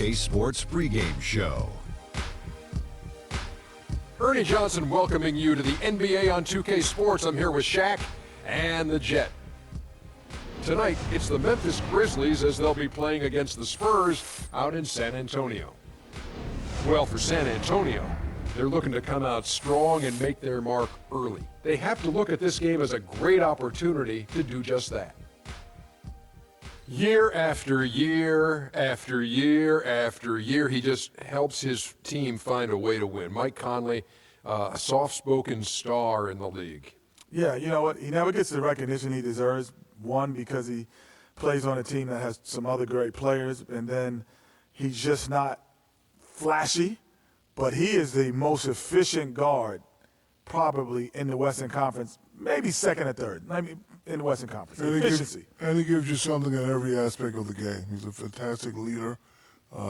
2K Sports pregame show. Ernie Johnson welcoming you to the NBA on 2K Sports. I'm here with Shaq and the Jet. Tonight, it's the Memphis Grizzlies as they'll be playing against the Spurs out in San Antonio. Well, for San Antonio, they're looking to come out strong and make their mark early. They have to look at this game as a great opportunity to do just that. Year after year after year after year, he just helps his team find a way to win. Mike Conley, a soft-spoken star in the league. Yeah, you know what? He never gets the recognition he deserves. One, because he plays on a team that has some other great players, and then he's just not flashy, but he is the most efficient guard probably in the Western Conference, maybe second or third. I mean, in the Western Conference. Efficiency. And he gives you something in every aspect of the game. He's a fantastic leader.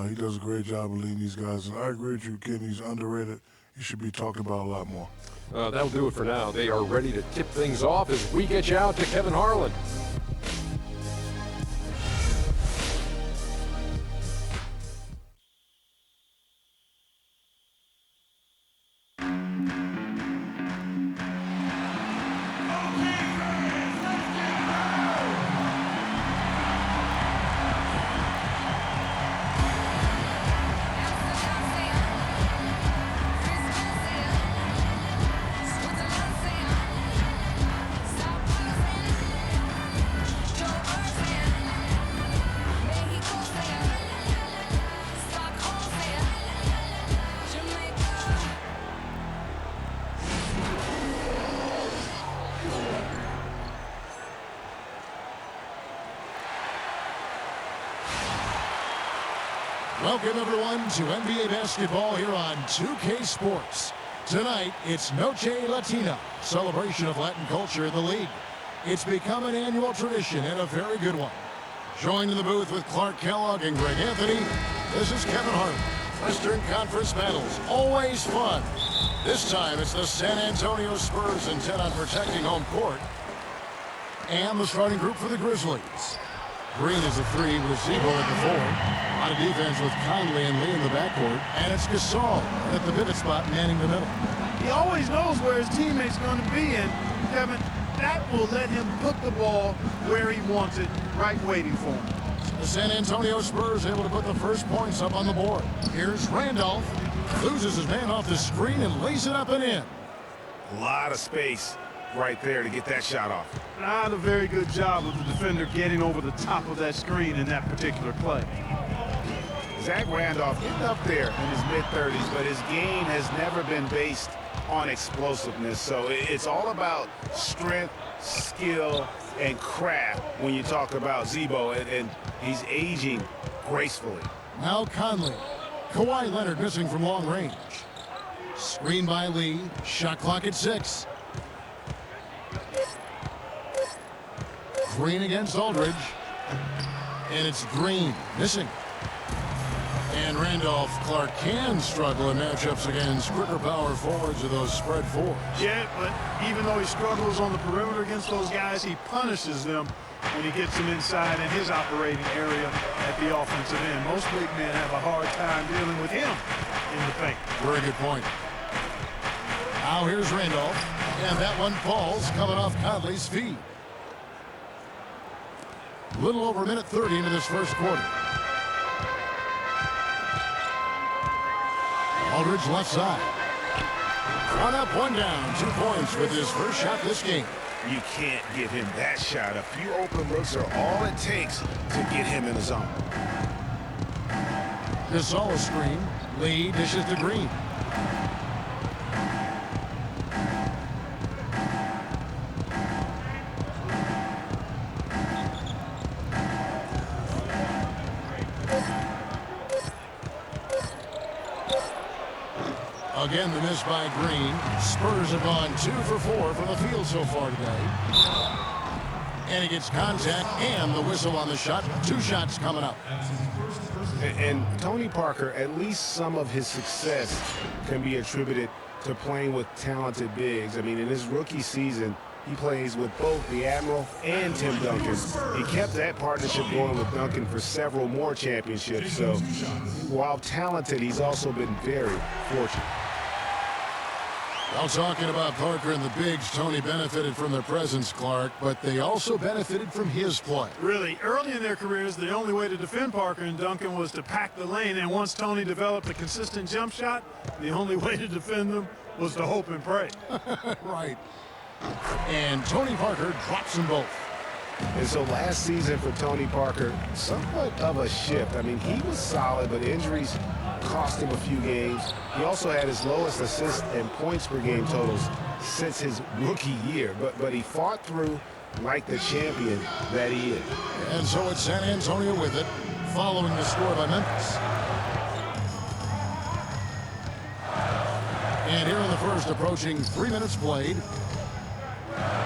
He does a great job of leading these guys. And I agree with you, Ken. He's underrated. He should be talked about a lot more. That'll do it for now. They are ready to tip things off as we get you out to Kevin Harlan. Welcome, everyone, to NBA basketball here on 2K Sports. Tonight, it's Noche Latina, celebration of Latin culture in the league. It's become an annual tradition and a very good one. Joined in the booth with Clark Kellogg and Greg Anthony, this is Kevin Harlan. Western Conference battles, always fun. This time, it's the San Antonio Spurs intent on protecting home court. And the starting group for the Grizzlies. Green is a three with Zebo at the four. On defense with Conley and Lee in the backcourt. And it's Gasol at the pivot spot manning the middle. He always knows where his teammate's going to be, and Kevin, that will let him put the ball where he wants it, right waiting for him. The San Antonio Spurs able to put the first points up on the board. Here's Randolph. Loses his man off the screen and lays it up and in. A lot of space right there to get that shot off. Not a very good job of the defender getting over the top of that screen in that particular play. Zach Randolph getting up there in his mid-30s, but his game has never been based on explosiveness. So it's all about strength, skill, and craft when you talk about Zebo, and he's aging gracefully. Now Conley. Kawhi Leonard missing from long range. Screen by Lee. Shot clock at 6. Green against Aldridge. And it's Green missing. And Randolph Clark can struggle in matchups against quicker power forwards of those spread fours. Yeah, but even though he struggles on the perimeter against those guys, he punishes them when he gets them inside in his operating area at the offensive end. Most big men have a hard time dealing with him in the paint. Very good point. Now here's Randolph. And that one falls coming off Conley's feet. A little over a minute 30 into this first quarter. Aldridge left side. One up, one down. 2 points with his first shot this game. You can't give him that shot. A few open looks are all it takes to get him in the zone. Gasol screen. Lee dishes to Green. Again, the miss by Green. Spurs have gone 2 for 4 from the field so far today. And he gets contact and the whistle on the shot. 2 shots coming up. And Tony Parker, at least some of his success can be attributed to playing with talented bigs. I mean, in his rookie season, he plays with both the Admiral and Tim Duncan. He kept that partnership going with Duncan for several more championships. So while talented, he's also been very fortunate. Well, talking about Parker and the Bigs, Tony benefited from their presence, Clark, but they also benefited from his play. Really, early in their careers, the only way to defend Parker and Duncan was to pack the lane. And once Tony developed a consistent jump shot, the only way to defend them was to hope and pray. Right. And Tony Parker drops them both. And so last season for Tony Parker, somewhat of a shift. I mean, he was solid, but injuries cost him a few games. He also had his lowest assists and points per game totals since his rookie year. But he fought through like the champion that he is. And so it's San Antonio with it, following the score by Memphis. And here in the first, approaching 3 minutes played.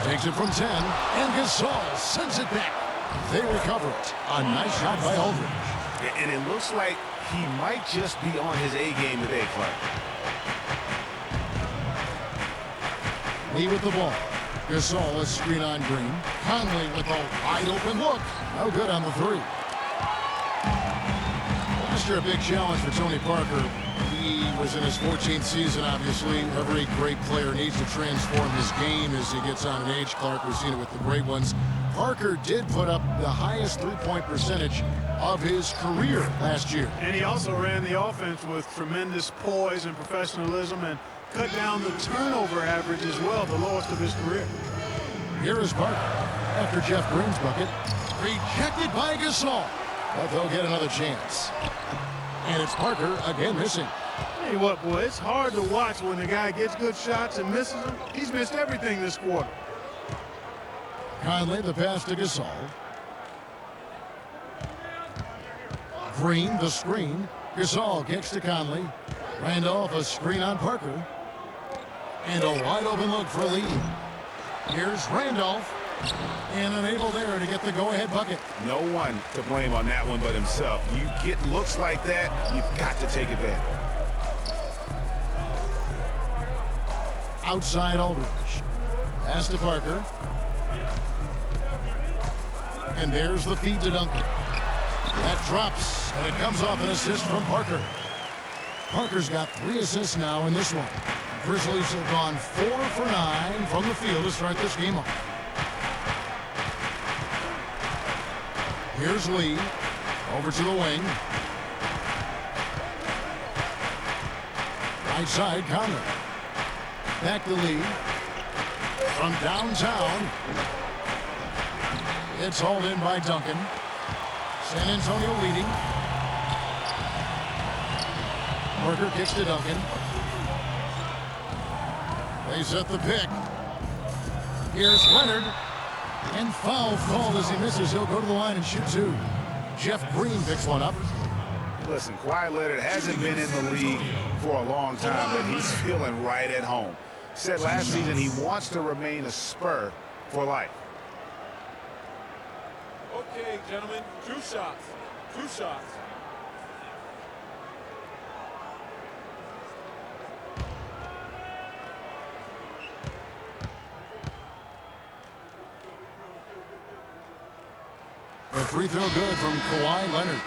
Takes it from 10, and Gasol sends it back. They recover it. A nice shot by Aldridge. And it looks like he might just be on his A game today, Clark. Lee with the ball. Gasol, a screen on Green. Conley with a wide open look. No good on the three. Last year, a big challenge for Tony Parker. He was in his 14th season, obviously. Every great player needs to transform his game as he gets on in age, Clark. We've seen it with the great ones. Parker did put up the highest three-point percentage of his career last year. And he also ran the offense with tremendous poise and professionalism and cut down the turnover average as well, the lowest of his career. Here is Parker after Jeff Green's bucket. Rejected by Gasol. But they'll get another chance. And it's Parker again missing. Hey, what, boy, it's hard to watch when the guy gets good shots and misses them. He's missed everything this quarter. Conley, the pass to Gasol. Green, the screen. Gasol kicks to Conley. Randolph, a screen on Parker. And a wide open look for Lee. Here's Randolph. And unable there to get the go-ahead bucket. No one to blame on that one but himself. You get looks like that, you've got to take advantage. Outside Aldridge. Pass to Parker. And there's the feed to Duncan. That drops, and it comes off an assist from Parker. Parker's got 3 assists now in this one. Grizzlies have gone 4 for 9 from the field to start this game off. Here's Lee. Over to the wing. Right side, Conley. Back to Lee. From downtown. It's hauled in by Duncan. San Antonio leading. Parker kicks to Duncan. They set the pick. Here's Leonard. And foul called as he misses. He'll go to the line and shoot 2. Jeff Green picks one up. Listen, Kawhi Leonard hasn't been in the league for a long time, but he's feeling right at home. Said last season he wants to remain a Spur for life. Okay, gentlemen, 2 shots. 2 shots. A free throw good from Kawhi Leonard.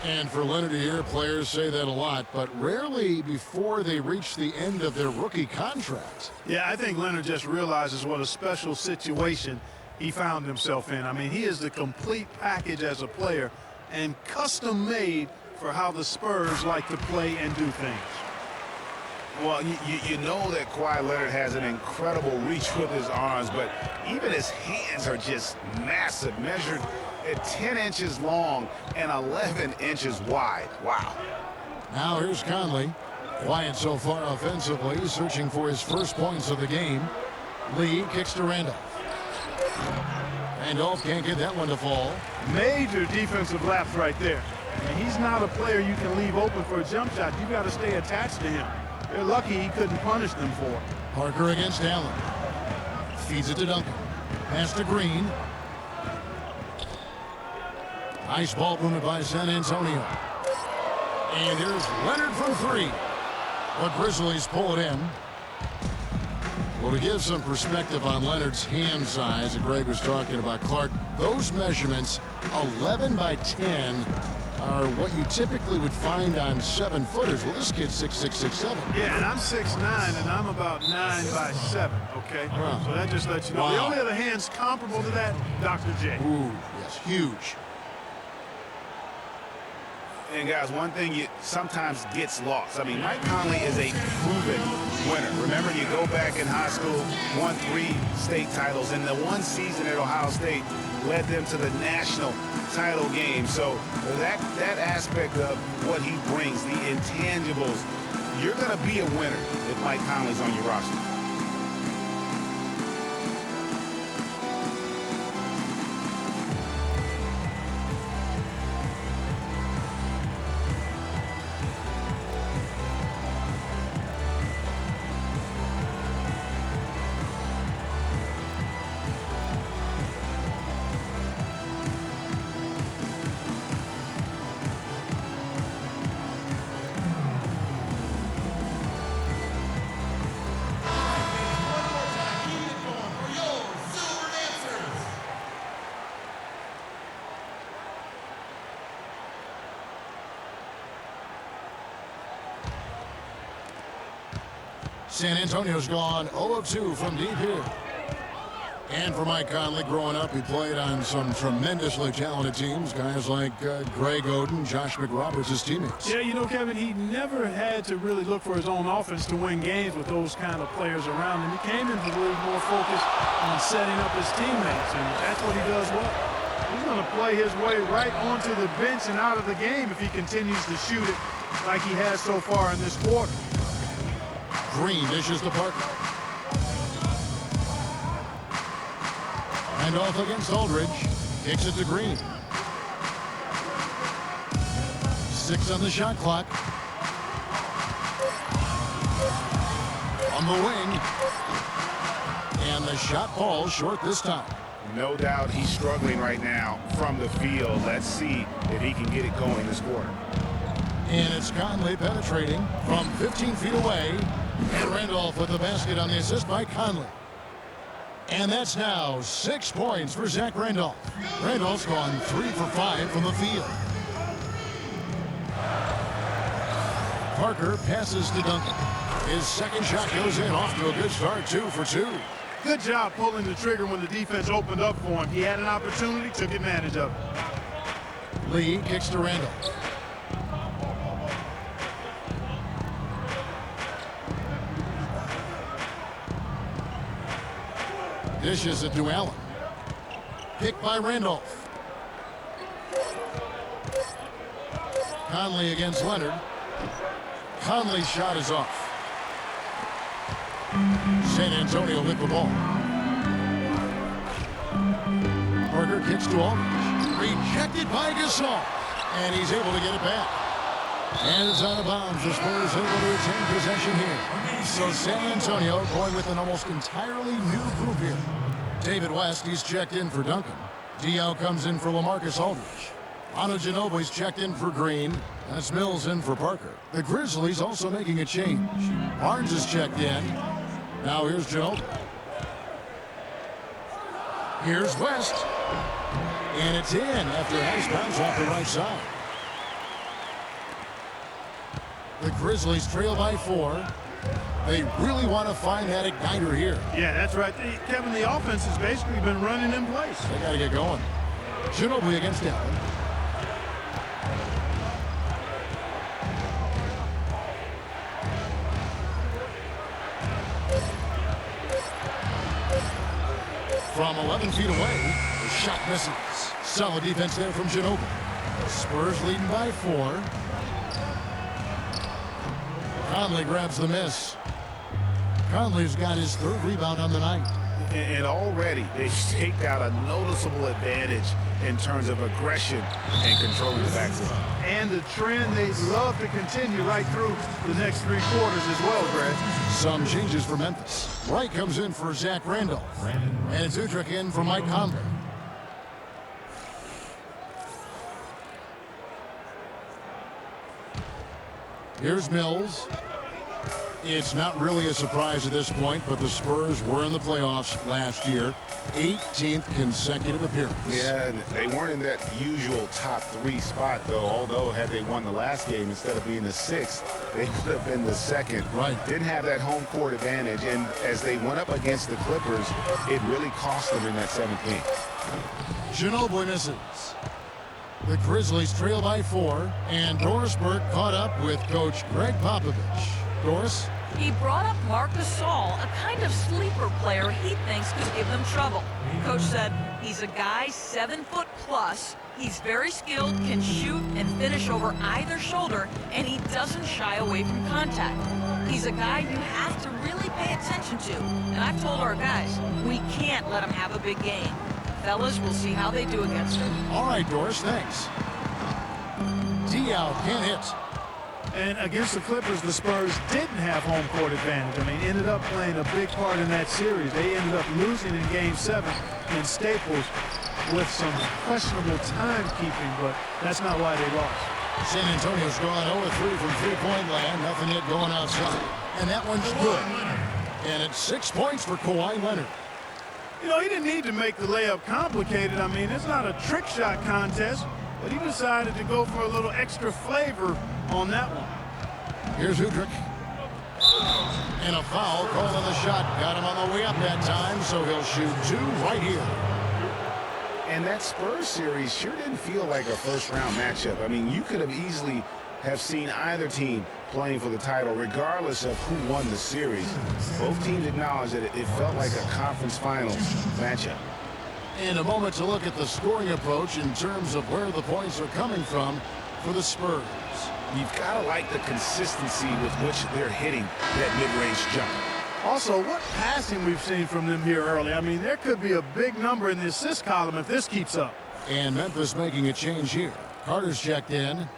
And for Leonard here, players say that a lot, but rarely before they reach the end of their rookie contract. Yeah, I think Leonard just realizes what a special situation he found himself in. I mean, he is the complete package as a player and custom made for how the Spurs like to play and do things. Well, you know that Kawhi Leonard has an incredible reach with his arms, but even his hands are just massive, measured at 10 inches long and 11 inches wide. Wow. Now here's Conley. Quiet so far offensively, searching for his first points of the game. Lee kicks to Randolph. Randolph can't get that one to fall. Major defensive lapse right there. And he's not a player you can leave open for a jump shot. You got to stay attached to him. They're lucky he couldn't punish them for it. Parker against Allen. Feeds it to Duncan. Pass to Green. Nice ball movement by San Antonio. And here's Leonard from 3. The Grizzlies pull it in. Well, to give some perspective on Leonard's hand size that Greg was talking about, Clark, those measurements, 11 by 10, are what you typically would find on 7-footers. Well, this kid's 6'6", 6'7". Yeah, and I'm 6'9", and I'm about 9 by 7, okay? Wow. So that just lets you know. Wow. The only other hands comparable to that, Dr. J. Ooh, yes, huge. And guys, one thing sometimes gets lost. I mean, Mike Conley is a proven winner. Remember, you go back in high school, won 3 state titles, and the one season at Ohio State led them to the national title game. So that aspect of what he brings, the intangibles, you're going to be a winner if Mike Conley's on your roster. San Antonio's gone 0 of 2 from deep here. And for Mike Conley, growing up, he played on some tremendously talented teams. Guys like Greg Oden, Josh McRoberts, his teammates. Yeah, you know, Kevin, he never had to really look for his own offense to win games with those kind of players around him. He came into the league more focused on setting up his teammates, and that's what he does well. He's going to play his way right onto the bench and out of the game if he continues to shoot it like he has so far in this quarter. Green dishes to Parker. And off against Aldridge. Kicks it to Green. 6 on the shot clock. On the wing. And the shot falls short this time. No doubt he's struggling right now from the field. Let's see if he can get it going this quarter. And it's Conley penetrating from 15 feet away. And Randolph with the basket on the assist by Conley. And that's now 6 points for Zach Randolph. Randolph's gone 3 for 5 from the field. Parker passes to Duncan. His second shot goes in, off to a good start, 2 for 2. Good job pulling the trigger when the defense opened up for him. He had an opportunity, took advantage of it. Lee kicks to Randolph. Dishes it to Allen. Picked by Randolph. Conley against Leonard. Conley's shot is off. San Antonio with the ball. Parker kicks to Aldridge. Rejected by Gasol. And he's able to get it back. And it's out of bounds. The Spurs able to retain possession here. So San Antonio going with an almost entirely new group here. David West, he's checked in for Duncan. Diaw comes in for LaMarcus Aldridge. Ginobili's checked in for Green. That's Mills in for Parker. The Grizzlies also making a change. Barnes is checked in. Now here's Ginobili. Here's West. And it's in after a nice bounce off the right side. The Grizzlies trail by 4. They really want to find that igniter here. Yeah, that's right. Kevin, the offense has basically been running in place. They got to get going. Ginobili against Allen. From 11 feet away, the shot misses. Solid defense there from Ginobili. Spurs leading by 4. Conley grabs the miss. Conley's got his 3rd rebound on the night. And already they've staked out a noticeable advantage in terms of aggression and controlling the backcourt. And the trend they'd love to continue right through the next 3 quarters as well, Greg. Some changes for Memphis. Wright comes in for Zach Randolph. And it's Utrecht in for Mike Conley. Here's Mills. It's not really a surprise at this point, but the Spurs were in the playoffs last year. 18th consecutive appearance. Yeah, they weren't in that usual top 3 spot, though. Although, had they won the last game, instead of being the 6th, they would have been the 2nd. Right. Didn't have that home court advantage, and as they went up against the Clippers, it really cost them in that 7th game. Ginobili misses. The Grizzlies trail by 4, and Doris Burke caught up with Coach Greg Popovich. Doris? He brought up Marc Gasol, a kind of sleeper player he thinks could give them trouble. Coach said he's a guy 7 foot plus. He's very skilled, can shoot and finish over either shoulder, and he doesn't shy away from contact. He's a guy you have to really pay attention to. And I've told our guys, we can't let him have a big game. Fellas, we'll see how they do against him. All right, Doris, thanks. Diaw can't hit. And against the Clippers, the Spurs didn't have home court advantage. I mean, ended up playing a big part in that series. They ended up losing in Game 7 in Staples with some questionable timekeeping, but that's not why they lost. San Antonio's gone 0-3 from three-point land. Nothing yet going outside. And that one's good. And it's 6 points for Kawhi Leonard. You know, he didn't need to make the layup complicated. I mean, it's not a trick shot contest, but he decided to go for a little extra flavor on that one. Here's Udrich. And a foul called on the shot. Got him on the way up that time, so he'll shoot 2 right here. And that Spurs series sure didn't feel like a first-round matchup. I mean, you could have easily have seen either team playing for the title, regardless of who won the series. Both teams acknowledged that it felt like a conference finals matchup. And a moment to look at the scoring approach in terms of where the points are coming from for the Spurs. You've got to like the consistency with which they're hitting that mid-range jump. Also, what passing we've seen from them here early. I mean, there could be a big number in the assist column if this keeps up. And Memphis making a change here. Carter's checked in.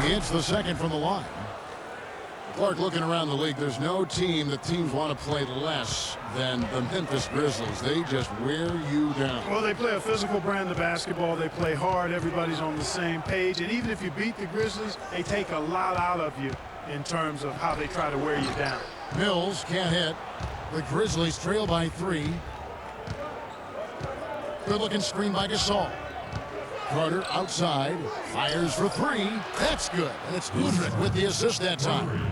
He hits the second from the line. Clark, looking around the league, there's no team that teams want to play less than the Memphis Grizzlies. They just wear you down. Well, they play a physical brand of basketball. They play hard. Everybody's on the same page. And even if you beat the Grizzlies, they take a lot out of you in terms of how they try to wear you down. Mills can't hit. The Grizzlies trail by 3. Good-looking screen by Gasol. Carter outside, fires for 3. That's good. And it's Udrich with the assist that time.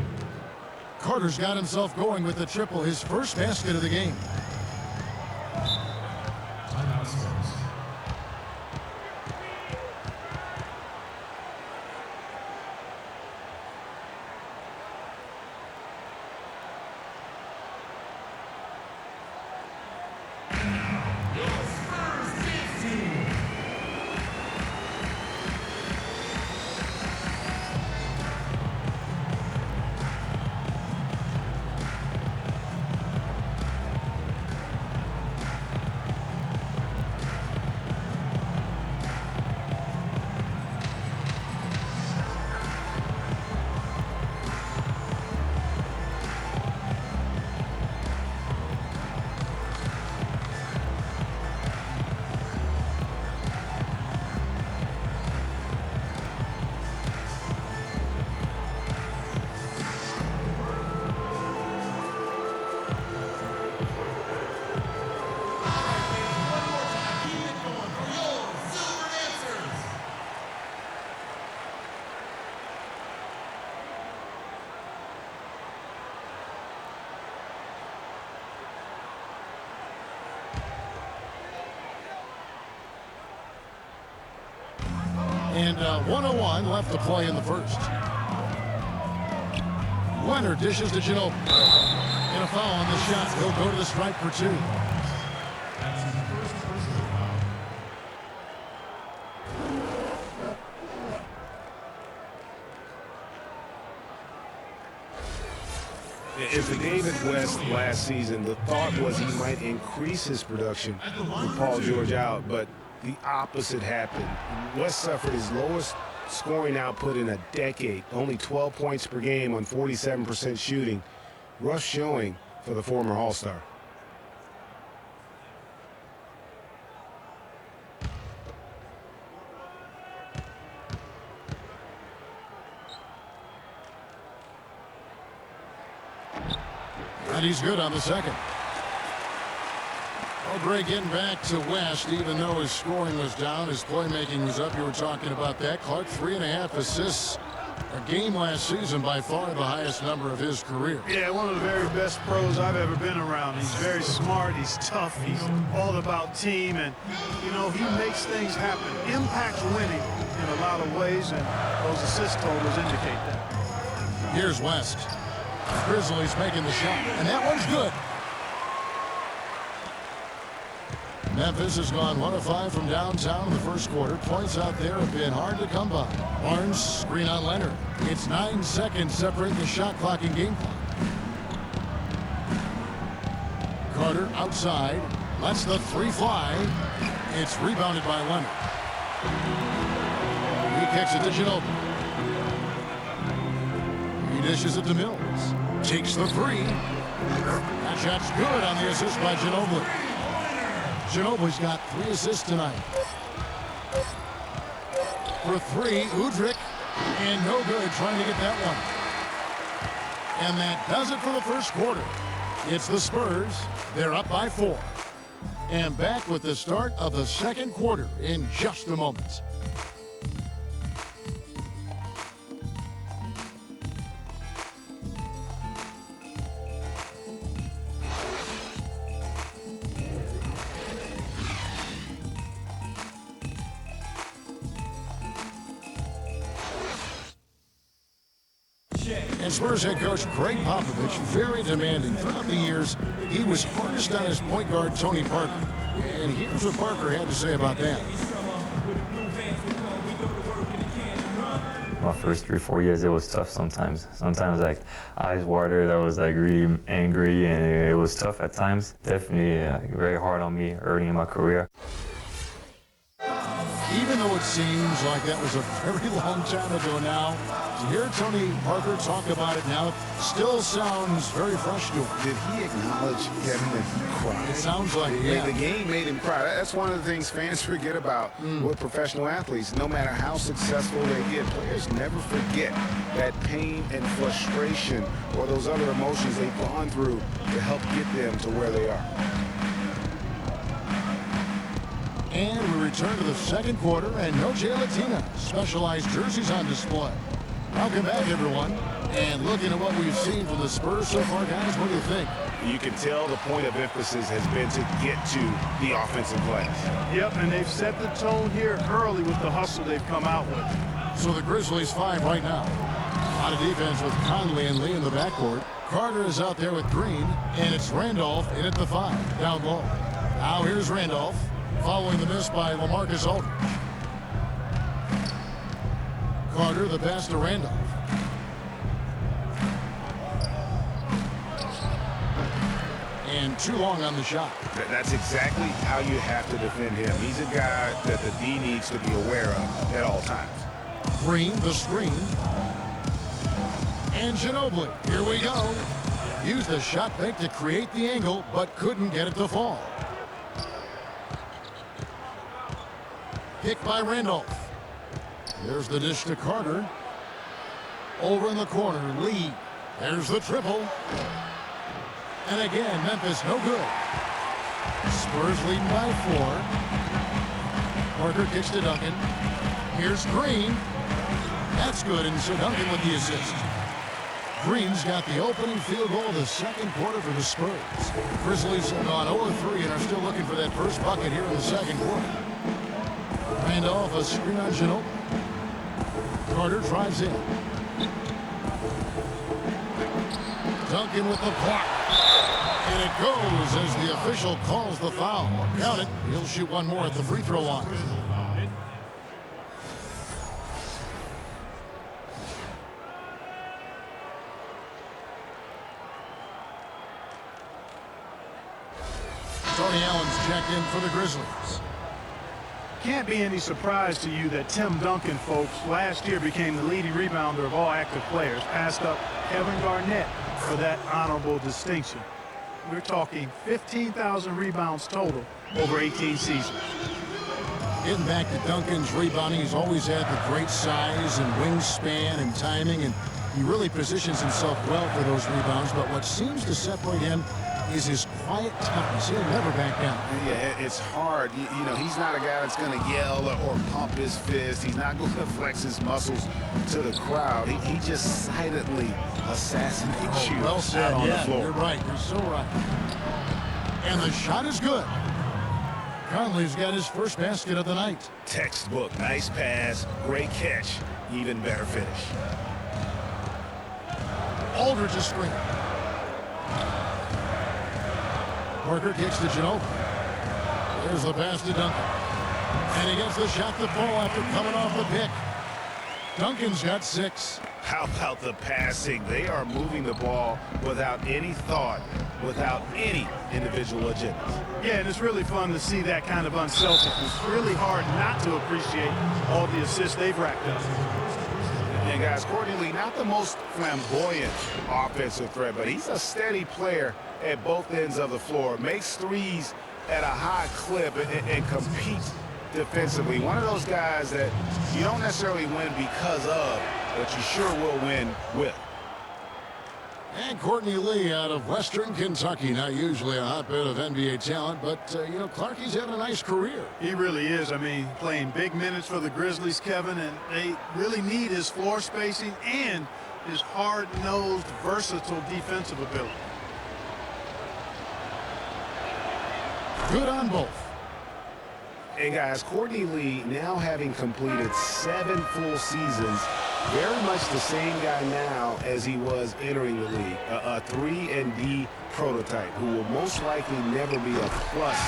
Carter's got himself going with the triple, his first basket of the game. And 101 left to play in the first. Leonard dishes to Ginobili. And a foul on the shot. He'll go to the stripe for 2. If the David West last season, the thought was he might increase his production with Paul George out, but the opposite happened. West suffered his lowest scoring output in a decade. Only 12 points per game on 47% shooting. Rough showing for the former All-Star. And he's good on the second. Well, Greg, getting back to West, even though his scoring was down, his playmaking was up. You were talking about that. Clark, 3.5 assists a game last season, by far the highest number of his career. Yeah, one of the very best pros I've ever been around. He's very smart, he's tough, he's all about team, and, you know, he makes things happen. Impact winning in a lot of ways, and those assist totals indicate that. Here's West. Grizzlies making the shot, and that one's good. Memphis has gone 1 of 5 from downtown in the first quarter. Points out there have been hard to come by. Barnes, screen on Leonard. It's 9 seconds separating the shot clock and game clock. Carter outside. Lets the three fly. It's rebounded by Leonard. He kicks it to Ginobili. He dishes it to Mills. Takes the three. That shot's good on the assist by Ginobili. Ginobili's got 3 assists tonight. For 3, Udrich, and no good trying to get that one. And that does it for the first quarter. It's the Spurs. They're up by 4. And back with the start of the second quarter in just a moment. And Spurs head coach Greg Popovich, very demanding. Throughout the years, he was hardest on his point guard, Tony Parker. And here's what Parker had to say about that. My first 3-4 years, it was tough sometimes. Sometimes, like, eyes watered. I was, like, really angry, and it was tough at times. Definitely very hard on me early in my career. Even though it seems like that was a very long time ago now, to hear Tony Parker talk about it now still sounds very fresh to him. Did he acknowledge, Kevin, that he cried? It sounds like it, yeah. The game made him cry. That's one of the things fans forget about with professional athletes. No matter how successful they get, players never forget that pain and frustration or those other emotions they've gone through to help get them to where they are. And we return to the second quarter, and no Jay Latina. Specialized jerseys on display. Welcome back, everyone. And looking at what we've seen from the Spurs so far, guys, what do you think? You can tell the point of emphasis has been to get to the offensive glass. Yep, and they've set the tone here early with the hustle they've come out with. So the Grizzlies 5 right now. A lot of defense with Conley and Lee in the backcourt. Carter is out there with Green, and it's Randolph in at the 5, down low. Now here's Randolph, following the miss by LaMarcus Aldridge. Carter, the pass to Randolph. And too long on the shot. That's exactly how you have to defend him. He's a guy that the D needs to be aware of at all times. Green, the screen. And Ginobili, here we go. Used the shot fake to create the angle, but couldn't get it to fall. Picked by Randolph. There's the dish to Carter. Over in the corner, Lee. There's the triple. And again, Memphis no good. Spurs leading by 4. Parker kicks to Duncan. Here's Green. That's good, and so Duncan with the assist. Green's got the opening field goal of the second quarter for the Spurs. Grizzlies have gone 0-3 and are still looking for that first bucket here in the second quarter. Randolph, a screen on Ginobili. Carter drives in. Duncan with the block. And it goes as the official calls the foul. Count it. He'll shoot one more at the free throw line. Tony Allen's checked in for the Grizzlies. Can't be any surprise to you that Tim Duncan, folks, last year became the leading rebounder of all active players, passed up Kevin Garnett for that honorable distinction. We're talking 15,000 rebounds total over 18 seasons. Getting back to Duncan's rebounding, he's always had the great size and wingspan and timing, and he really positions himself well for those rebounds. But what seems to separate him is his quiet toughness. He'll never back down. Yeah, it's hard. You know, he's not a guy that's going to yell or pump his fist. He's not going to flex his muscles to the crowd. He just silently assassinates you Well said. out on Yeah, the floor. you're right. You're so right. And the shot is good. Conley's got his first basket of the night. Textbook. Nice pass. Great catch. Even better finish. Aldridge a screen. Parker kicks to Ginobili. There's the pass to Duncan. And he gets the shot to fall after coming off the pick. Duncan's got 6. How about the passing? They are moving the ball without any thought, without any individual agendas. Yeah, and it's really fun to see that kind of unselfishness. It's really hard not to appreciate all the assists they've racked up. And guys, Courtney Lee, not the most flamboyant offensive threat, but he's a steady player at both ends of the floor. Makes threes at a high clip and competes defensively. One of those guys that you don't necessarily win because of, but you sure will win with. And Courtney Lee out of Western Kentucky, not usually a hotbed of NBA talent, but, you know, Clarkie's had a nice career. He really is. I mean, playing big minutes for the Grizzlies, Kevin, and they really need his floor spacing and his hard-nosed, versatile defensive ability. Good on both. And guys, Courtney Lee, now having completed 7 full seasons, very much the same guy now as he was entering the league. A 3-and-D prototype who will most likely never be a plus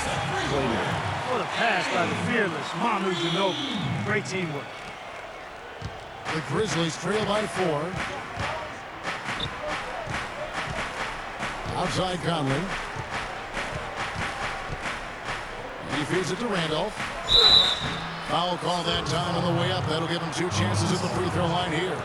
playmaker. What a pass by the fearless Manu Ginobili. Great teamwork. The Grizzlies trail by 4. Outside Conley. He feeds it to Randolph. Foul call that time on the way up. That'll give him 2 chances at the free throw line here.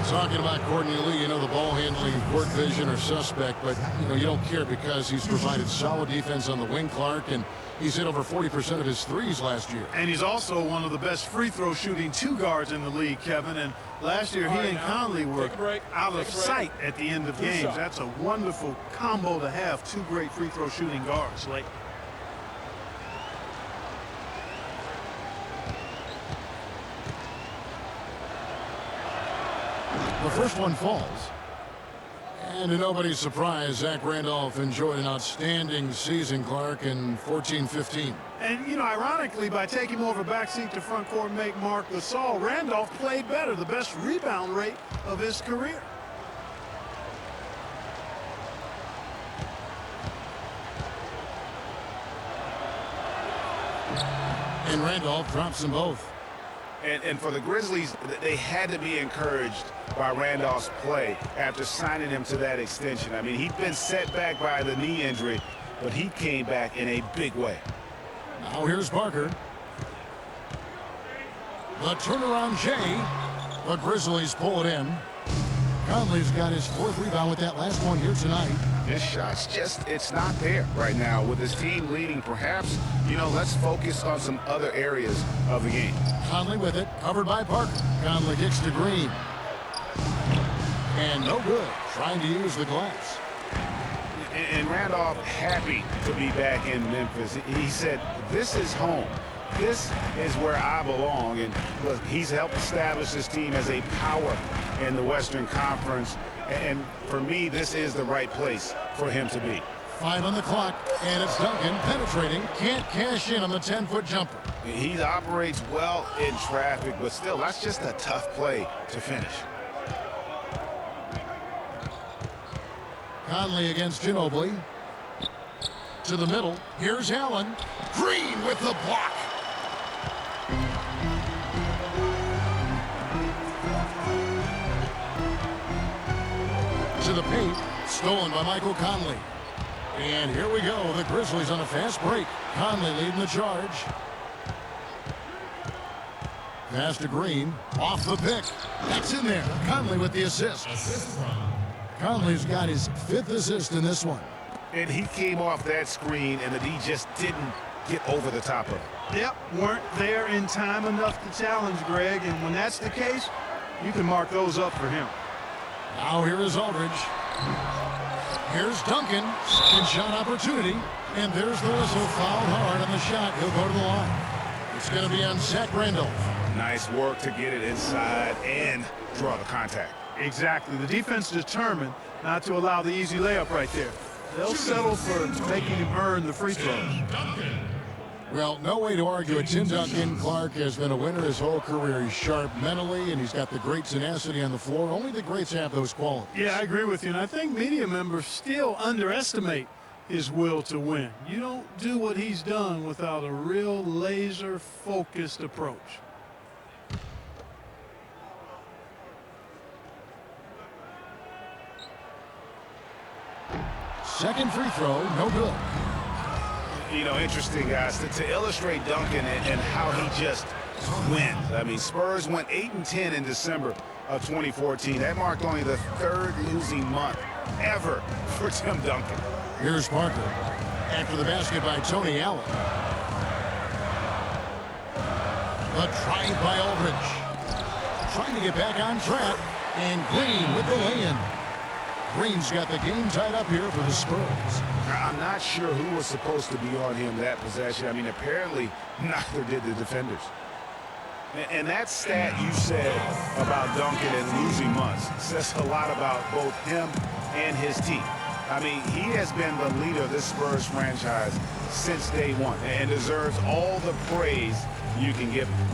Talking about Courtney Lee, you know, the ball handling, court vision are suspect, but, you know, you don't care because he's provided solid defense on the wing, Clark, and he's hit over 40% of his threes last year. And he's also one of the best free throw shooting 2 guards in the league, Kevin. And last year, he and Conley were out of sight at the end of games. That's a wonderful combo to have, 2 great free throw shooting guards late. The first one falls. And to nobody's surprise, Zach Randolph enjoyed an outstanding season, Clark, in 14-15. And, you know, ironically, by taking more of a backseat to front court make Marc Gasol, Randolph played better, the best rebound rate of his career. And Randolph drops them both. And for the Grizzlies, they had to be encouraged by Randolph's play after signing him to that extension. I mean, he'd been set back by the knee injury, but he came back in a big way. Now here's Parker. The turnaround Jay. The Grizzlies pull it in. Conley's got his 4th rebound with that last one here tonight. This shot's just, it's not there right now. With his team leading, perhaps, you know, let's focus on some other areas of the game. Conley with it, covered by Parker. Conley kicks to Green. And no good, trying to use the glass. And Randolph happy to be back in Memphis. He said, this is home. This is where I belong. And look, he's helped establish his team as a power in the Western Conference. And for me, this is the right place for him to be. 5 on the clock, and it's Duncan penetrating. Can't cash in on the 10-foot jumper. He operates well in traffic, but still, that's just a tough play to finish. Conley against Ginobili. To the middle. Here's Allen. Green with the block. To the paint. Stolen by Michael Conley. And here we go. The Grizzlies on a fast break. Conley leading the charge. pass to Green. Off the pick. That's in there. Conley with the assist. Conley's got his 5th assist in this one. And he came off that screen, and the D just didn't get over the top of it. Yep, weren't there in time enough to challenge Greg, and when that's the case, you can mark those up for him. Now here is Aldridge. Here's Duncan. Second shot opportunity. And there's the whistle. Fouled hard on the shot. He'll go to the line. It's going to be on Zach Randolph. Nice work to get it inside and draw the contact. Exactly. The defense determined not to allow the easy layup right there. They'll settle for making him earn the free throws. Well, no way to argue it. Tim Duncan. Clark has been a winner his whole career. He's sharp mentally, and he's got the great tenacity on the floor. Only the greats have those qualities. Yeah, I agree with you, and I think media members still underestimate his will to win. You don't do what he's done without a real laser-focused approach. Second free throw, no good. You know, interesting, guys, to illustrate Duncan and how he just wins. I mean, Spurs went 8-10 in December of 2014. That marked only the 3rd losing month ever for Tim Duncan. Here's Parker. After the basket by Tony Allen. A drive by Aldridge. Trying to get back on track. And Green with the lay-in. Green's got the game tied up here for the Spurs. I'm not sure who was supposed to be on him that possession. I mean, apparently neither did the defenders. And that stat you said about Duncan and losing months says a lot about both him and his team. I mean, he has been the leader of this Spurs franchise since day one and deserves all the praise you can give him.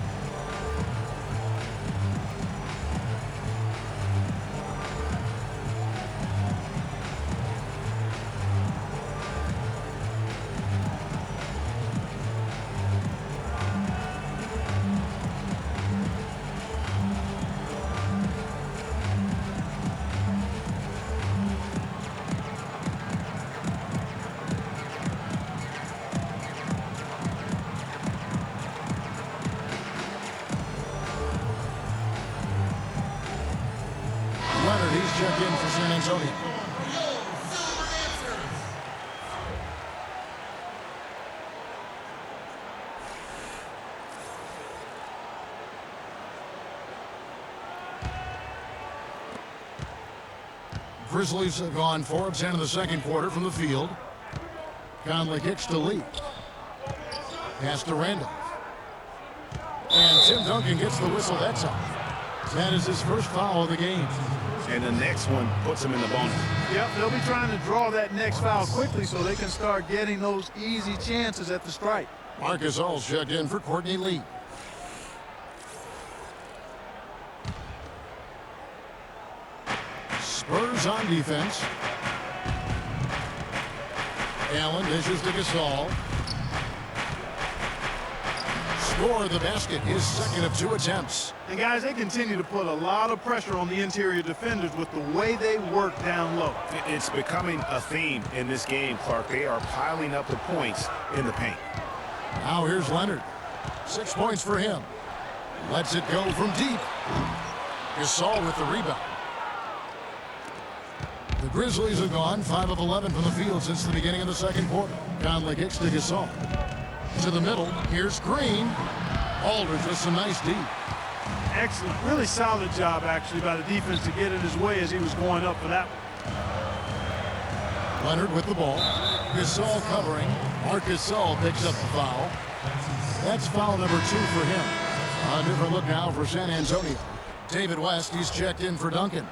He's checked in for San Antonio. Grizzlies have gone 4 of 10 in the second quarter from the field. Conley kicks to Lee. Pass to Randolph. And Tim Duncan gets the whistle that time. That is his first foul of the game. And the next one puts him in the bonus. Yep, they'll be trying to draw that next foul quickly so they can start getting those easy chances at the stripe. Marcus All's checked in for Courtney Lee. Spurs on defense. Allen dishes to Gasol. Score the basket, his second of 2 attempts. And guys, they continue to put a lot of pressure on the interior defenders with the way they work down low. It's becoming a theme in this game, Clark. They are piling up the points in the paint. Now here's Leonard. 6 points for him. Lets it go from deep. Gasol with the rebound. The Grizzlies have gone 5 of 11 from the field since the beginning of the second quarter. Conley kicks to Gasol. To the middle, here's Green. Aldridge with some nice D. Excellent, really solid job actually by the defense to get in his way as he was going up for that one. Leonard with the ball. Gasol covering. Marc Gasol picks up the foul. That's foul number 2 for him. A different look now for San Antonio. David West, he's checked in for Duncan.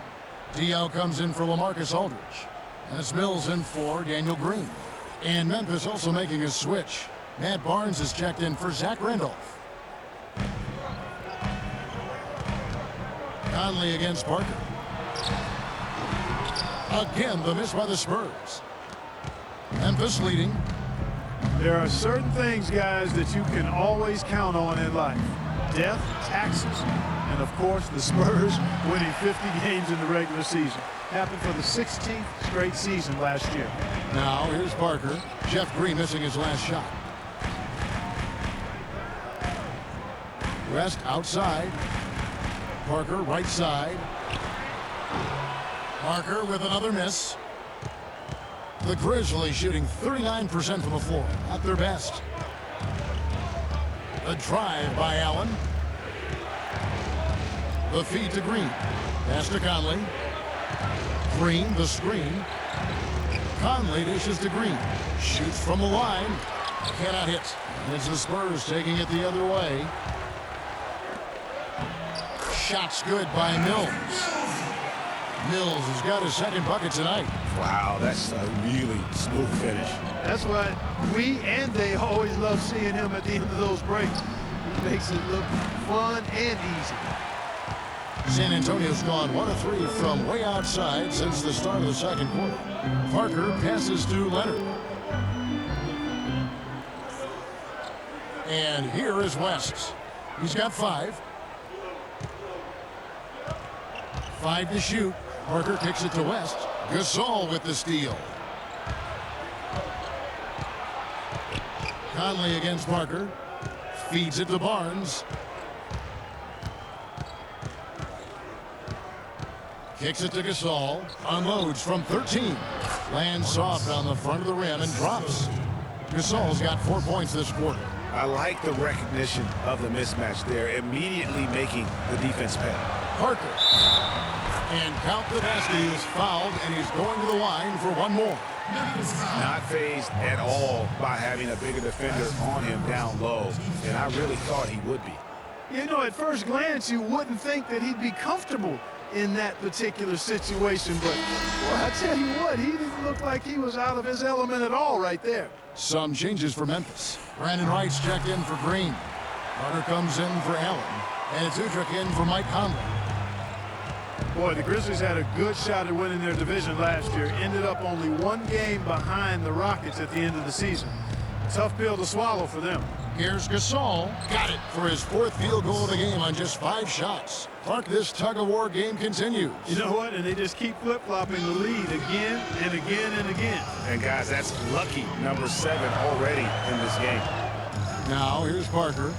Diaw comes in for LaMarcus Aldridge. That's Mills in for Daniel Green. And Memphis also making a switch. Matt Barnes is checked in for Zach Randolph. Conley against Parker. Again, the miss by the Spurs. Memphis leading. There are certain things, guys, that you can always count on in life. Death, taxes, and of course the Spurs winning 50 games in the regular season. Happened for the 16th straight season last year. Now here's Parker. Jeff Green missing his last shot. West outside. Parker right side. Parker with another miss. The Grizzlies shooting 39% from the floor at their best. The drive by Allen. The feed to Green. Pass to Conley. Green, the screen. Conley dishes to Green. Shoots from the line. Cannot hit. And it's the Spurs taking it the other way. Shots good by Mills. Mills has got his second bucket tonight. Wow, that's a really smooth finish. That's what we and they always love seeing him at the end of those breaks. He makes it look fun and easy. San Antonio's gone 1 of 3 from way outside since the start of the second quarter. Parker passes to Leonard. And here is West. He's got 5. 5 to shoot. Parker kicks it to West. Gasol with the steal. Conley against Parker. Feeds it to Barnes. Kicks it to Gasol. Unloads from 13. Lands soft on the front of the rim and drops. Gasol's got 4 points this quarter. I like the recognition of the mismatch there, immediately making the defense pay. Parker. And count the basket. He is fouled, and he's going to the line for one more. Not fazed at all by having a bigger defender on him down low, and I really thought he would be. You know, at first glance, you wouldn't think that he'd be comfortable in that particular situation, but well, I tell you what, he didn't look like he was out of his element at all right there. Some changes for Memphis. Brandon Wright's checked in for Green. Carter comes in for Allen, and it's Udrich in for Mike Conley. Boy, the Grizzlies had a good shot at winning their division last year. Ended up only 1 game behind the Rockets at the end of the season. Tough pill to swallow for them. Here's Gasol. Got it for his 4th field goal of the game on just 5 shots. Clark, this tug-of-war game continues. You know what? And they just keep flip-flopping the lead again and again and again. And guys, that's lucky number 7 already in this game. Now, here's Parker.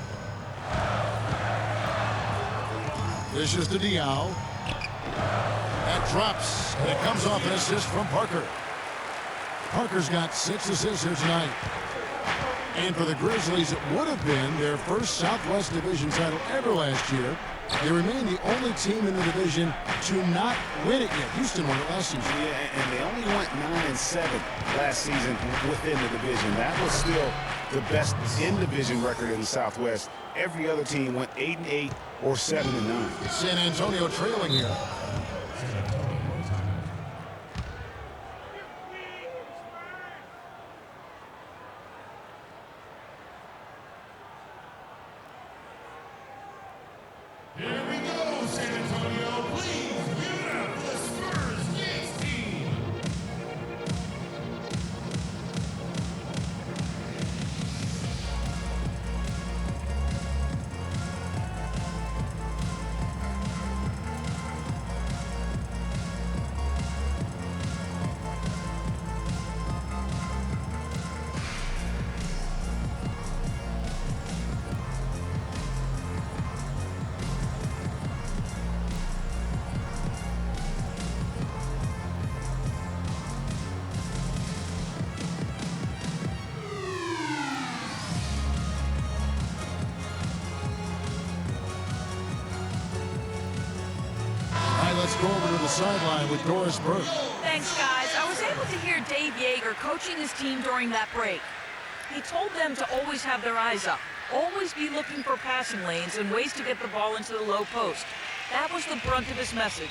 This is to Diaw. That drops, and it comes off an assist from Parker. Parker's got 6 assists here tonight. And for the Grizzlies, it would have been their first Southwest Division title ever last year. They remain the only team in the division to not win it yet. Houston won it last season. Yeah, and they only went 9-7 last season within the division. That was still the best in-division record in the Southwest. Every other team went 8-8 or 7-9. San Antonio trailing here. Here we go, San Antonio. Please give it up for the Spurs Kings team. Let's go over to the sideline with Doris Burke. Thanks, guys. I was able to hear Dave Yeager coaching his team during that break. He told them to always have their eyes up, always be looking for passing lanes and ways to get the ball into the low post. That was the brunt of his message.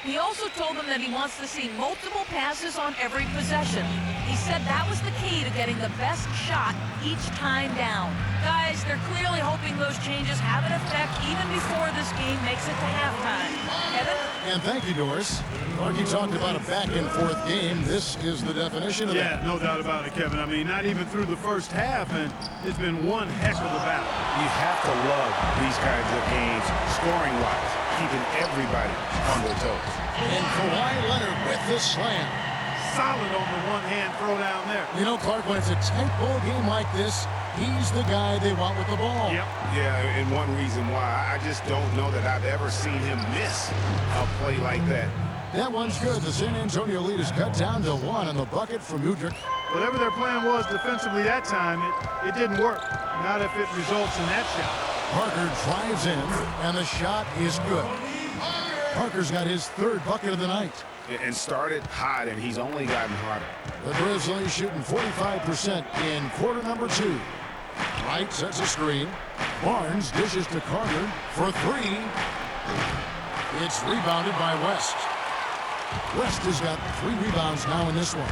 He also told them that he wants to see multiple passes on every possession. He said that was the key to getting the best shot each time down. Guys, they're clearly hoping those changes have an effect even before this game makes it to halftime. Kevin? And thank you, Doris. Clarky talked about a back-and-forth game. This is the definition of that. Yeah, no doubt about it, Kevin. I mean, not even through the first half, and it's been one heck of a battle. You have to love these kinds of games, scoring-wise, keeping everybody on their toes. And Kawhi Leonard with the slam. Solid on the one-hand throw down there. You know, Clark, when it's a tight ball game like this, He's the guy they want with the ball. Yep. Yeah, and one reason why, I just don't know that I've ever seen him miss a play like that. That one's good. The San Antonio lead is cut down to 1 on the bucket from Udrich. Whatever their plan was defensively that time, it didn't work. Not if it results in that shot. Parker drives in, and the shot is good. Parker's got his 3rd bucket of the night. And started hot, and he's only gotten hotter. The Grizzlies shooting 45% in quarter number 2. Wright sets a screen. Barnes dishes to Carter for 3. It's rebounded by West. West has got 3 rebounds now in this one.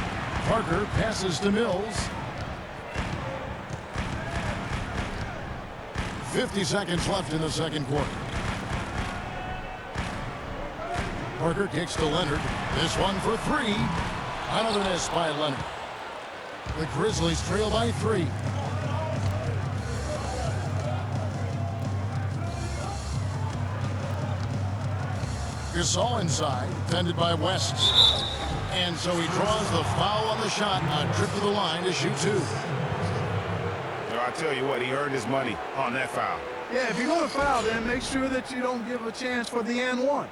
Parker passes to Mills. 50 seconds left in the second quarter. Parker kicks to Leonard. This one for 3. Another miss by Leonard. The Grizzlies trail by 3. Gasol inside, defended by West. And so he draws the foul on the shot, a trip to the line to shoot 2. I tell you what, he earned his money on that foul. Yeah, if you're going to foul, then make sure that you don't give a chance for the and one.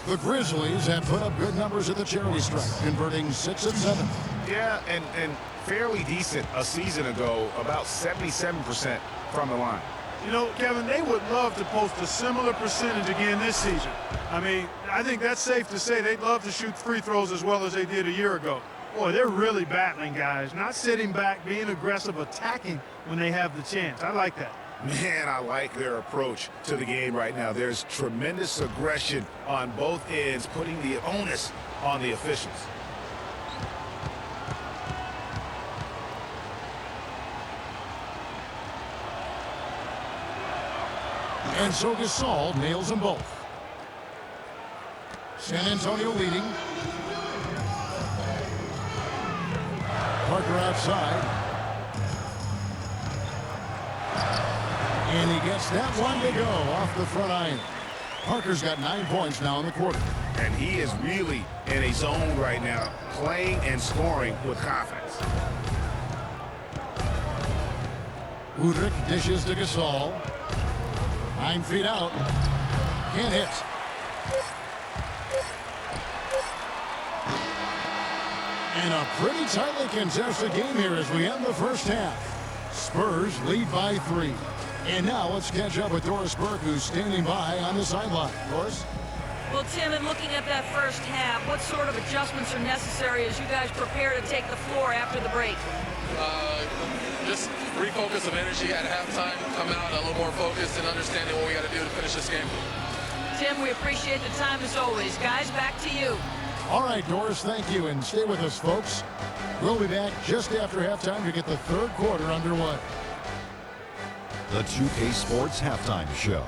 The Grizzlies have put up good numbers at the charity stripe, converting 6 of 7. Yeah, and fairly decent a season ago, about 77% from the line. You know, Kevin, they would love to post a similar percentage again this season. I mean, I think that's safe to say they'd love to shoot free throws as well as they did a year ago. Boy, they're really battling, guys. Not sitting back, being aggressive, attacking when they have the chance. I like that. Man, I like their approach to the game right now. There's tremendous aggression on both ends, putting the onus on the officials. And so Gasol nails them both. San Antonio leading. Parker outside. And he gets that one to go off the front iron. Parker's got 9 points now in the quarter. And he is really in a zone right now, playing and scoring with confidence. Udrich dishes to Gasol. 9 feet out. Can't hit. And a pretty tightly contested game here as we end the first half. Spurs lead by 3. And now let's catch up with Doris Burke, who's standing by on the sideline. Doris? Well, Tim, in looking at that first half, what sort of adjustments are necessary as you guys prepare to take the floor after the break? Just refocus of energy at halftime, come out a little more focused and understanding what we got to do to finish this game. Tim, we appreciate the time as always. Guys, back to you. All right, Doris, thank you. And stay with us, folks. We'll be back just after halftime to get the third quarter underway. The 2K Sports Halftime Show.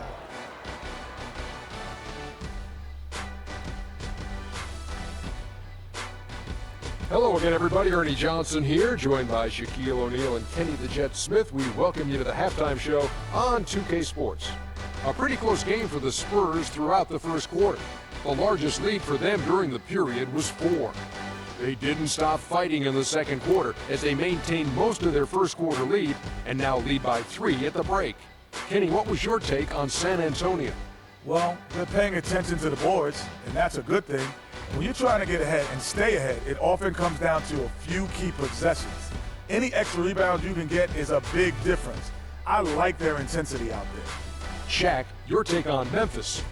Hello again, everybody. Ernie Johnson here, joined by Shaquille O'Neal and Kenny the Jet Smith. We welcome you to the halftime show on 2K Sports. A pretty close game for the Spurs throughout the first quarter. The largest lead for them during the period was 4. They didn't stop fighting in the second quarter as they maintained most of their first quarter lead and now lead by 3 at the break. Kenny, what was your take on San Antonio? Well, they're paying attention to the boards, and that's a good thing. When you're trying to get ahead and stay ahead, it often comes down to a few key possessions. Any extra rebounds you can get is a big difference. I like their intensity out there. Shaq, your take on Memphis.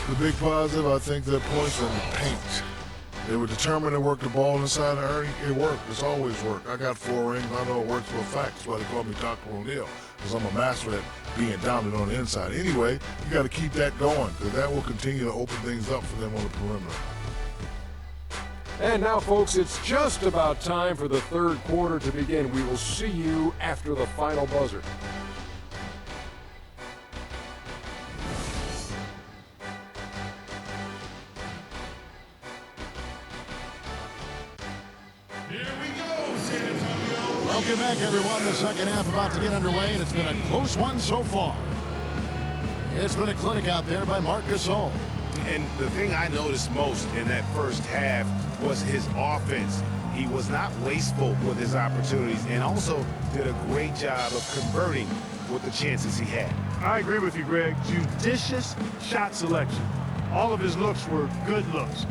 The big positive, I think, their points in the paint. They were determined to work the ball inside of Ernie. It worked. It's always worked. I got 4 rings. I know it works for a fact. That's why they call me Dr. O'Neal, because I'm a master at being dominant on the inside. Anyway, you got to keep that going, because that will continue to open things up for them on the perimeter. And now, folks, it's just about time for the third quarter to begin. We will see you after the final buzzer. Here we go, San Antonio. Welcome back, everyone. The second half about to get underway, and it's been a close one so far. It's been a clinic out there by Marc Gasol. And the thing I noticed most in that first half was his offense. He was not wasteful with his opportunities and also did a great job of converting with the chances he had. I agree with you, Greg. Judicious shot selection. All of his looks were good looks.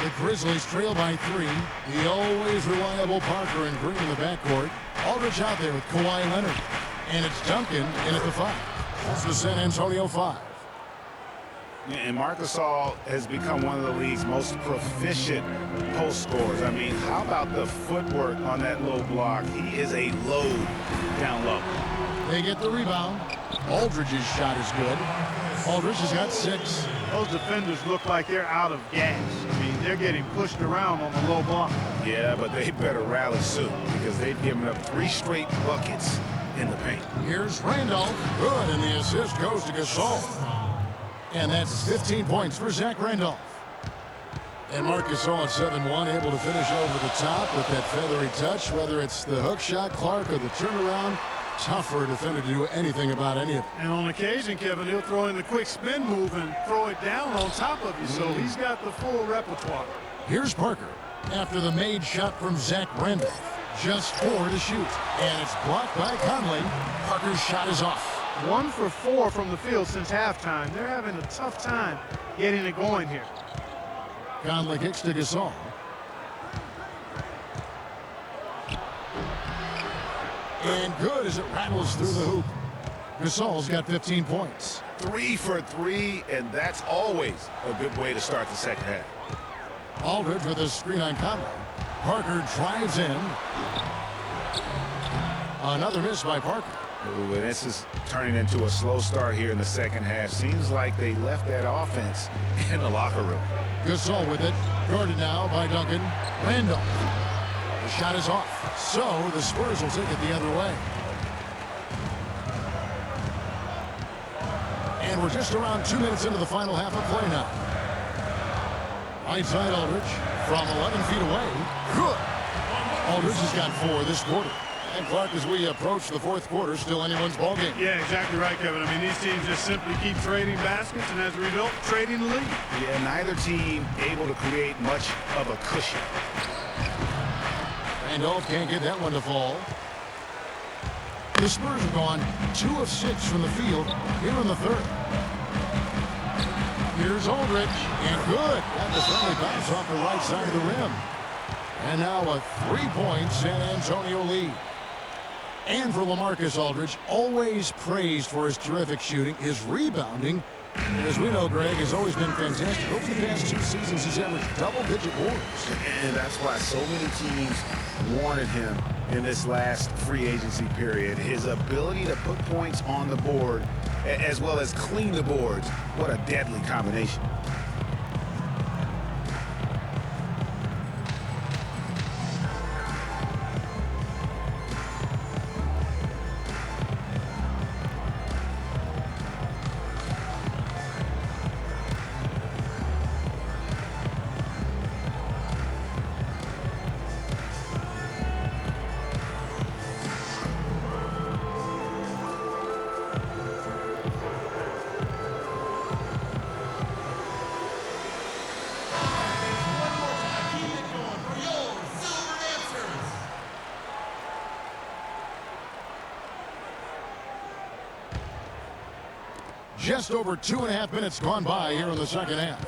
The Grizzlies trail by 3. The always reliable Parker and Green in the backcourt. Aldridge out there with Kawhi Leonard. And it's Duncan in at the 5. That's the San Antonio 5. And Marc Gasol has become one of the league's most proficient post scorers. I mean, how about the footwork on that low block? He is a load down low. They get the rebound. Aldridge's shot is good. Aldridge has got 6. Those defenders look like they're out of gas. I mean, they're getting pushed around on the low block. Yeah, but they better rally soon because they've given up 3 straight buckets in the paint. Here's Randolph. Good, and the assist goes to Gasol. And that's 15 points for Zach Randolph. And Marc Gasol at 7-1, able to finish over the top with that feathery touch, whether it's the hook shot, Clark, or the turnaround. Tough for a defender to do anything about any of it. And on occasion, Kevin, he'll throw in the quick spin move and throw it down on top of you. So he's got the full repertoire. Here's Parker after the made shot from Zach Randolph. Just 4 to shoot. And it's blocked by Conley. Parker's shot is off. 1 for 4 from the field since halftime. They're having a tough time getting it going here. Conley kicks to Gasol. And good as it rattles through the hoop. Gasol's got 15 points. 3 for 3, and that's always a good way to start the second half. Aldridge with a screen on Conley. Parker drives in. Another miss by Parker. Ooh, and this is turning into a slow start here in the second half. Seems like they left that offense in the locker room. Gasol with it. Guarded now by Duncan. Randolph. The shot is off. So the Spurs will take it the other way. And we're just around 2 minutes into the final half of play now. Right side Aldridge from 11 feet away. Good. Aldridge has got 4 this quarter. And Clark, as we approach the fourth quarter, still anyone's ballgame. Yeah, exactly right, Kevin. I mean, these teams just simply keep trading baskets, and as a result, trading the lead. Yeah, neither team able to create much of a cushion. Randolph can't get that one to fall. The Spurs have gone 2 of 6 from the field here in the third. Here's Aldridge, and good. Got the friendly bounce off the right side of the rim. And now a 3-point San Antonio lead. And for LaMarcus Aldridge, always praised for his terrific shooting, his rebounding. And as we know, Greg, has always been fantastic. Over the past 2 seasons, he's averaged double-digit boards. And that's why so many teams wanted him in this last free agency period. His ability to put points on the board as well as clean the boards. What a deadly combination. Just over 2.5 minutes gone by here in the second half.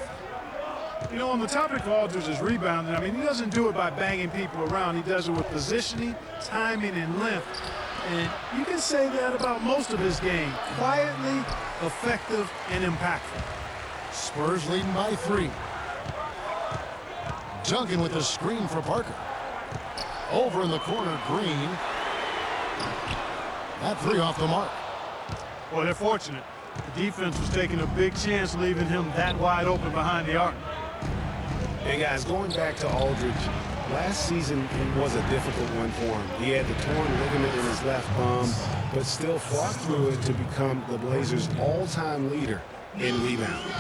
You know, on the topic of Aldridge's rebounding, I mean, he doesn't do it by banging people around. He does it with positioning, timing, and length. And you can say that about most of his game. Quietly, effective, and impactful. Spurs leading by 3. Duncan with the screen for Parker. Over in the corner, Green. That 3 off the mark. Well, they're fortunate. The defense was taking a big chance leaving him that wide open behind the arc. Hey, guys, going back to Aldridge, last season was a difficult one for him. He had the torn ligament in his left bum, but still fought through it to become the Blazers' all-time leader in rebounding.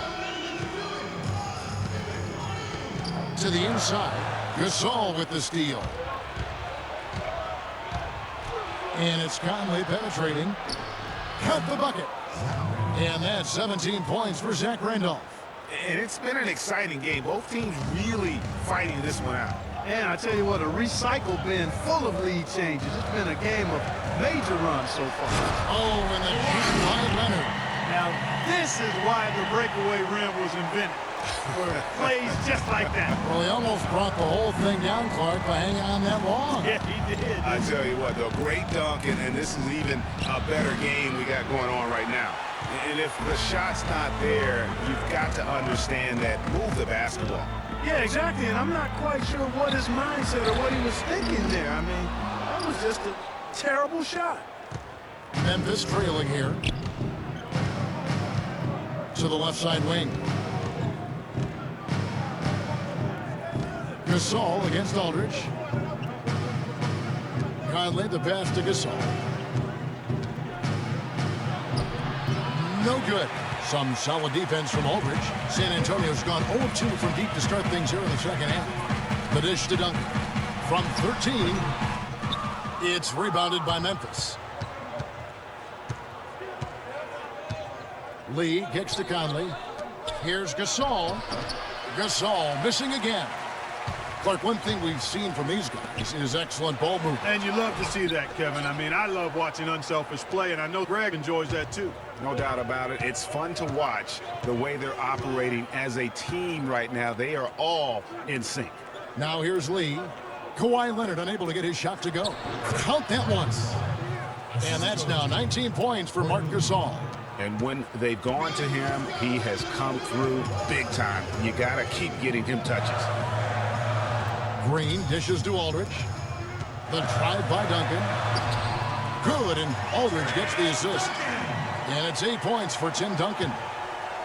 To the inside, Gasol with the steal. And it's Conley penetrating. Cut the bucket. And that's 17 points for Zach Randolph. And it's been an exciting game. Both teams really fighting this one out. And I tell you what, a recycle bin full of lead changes. It's been a game of major runs so far. Oh, and the kick by Leonard. Now, this is why the breakaway rim was invented. For plays just like that. Well, he almost brought the whole thing down, Clark, by hanging on that long. Yeah, he did. I tell you what, though, great dunk, and this is even a better game we got going on right now. And if the shot's not there, you've got to understand that. Move the basketball. Yeah, exactly, and I'm not quite sure what his mindset or what he was thinking there. I mean, that was just a terrible shot. Memphis trailing here. To the left side wing. Gasol against Aldridge. Conley the pass to Gasol. No good. Some solid defense from Aldridge. San Antonio's gone 0-2 from deep to start things here in the second half. The dish to Duncan. From 13, it's rebounded by Memphis. Lee kicks to Conley. Here's Gasol. Gasol missing again. Clark, one thing we've seen from these guys is excellent ball movement. And you love to see that, Kevin. I mean, I love watching unselfish play, and I know Greg enjoys that too. No doubt about it. It's fun to watch the way they're operating as a team right now. They are all in sync. Now here's Lee. Kawhi Leonard unable to get his shot to go. Count that once. And that's now 19 points for Marc Gasol. And when they've gone to him, he has come through big time. You got to keep getting him touches. Green dishes to Aldridge. The drive by Duncan. Good, and Aldridge gets the assist. And it's 8 points for Tim Duncan.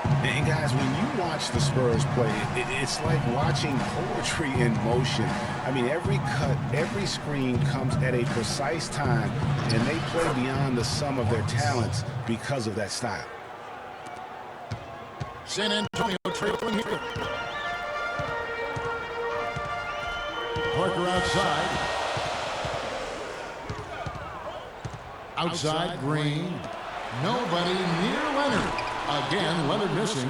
And guys, when you watch the Spurs play, it's like watching poetry in motion. I mean, every cut, every screen comes at a precise time, and they play beyond the sum of their talents because of that style. San Antonio trailing here. Parker outside. Outside, Green. Nobody near Leonard. Again, Leonard missing.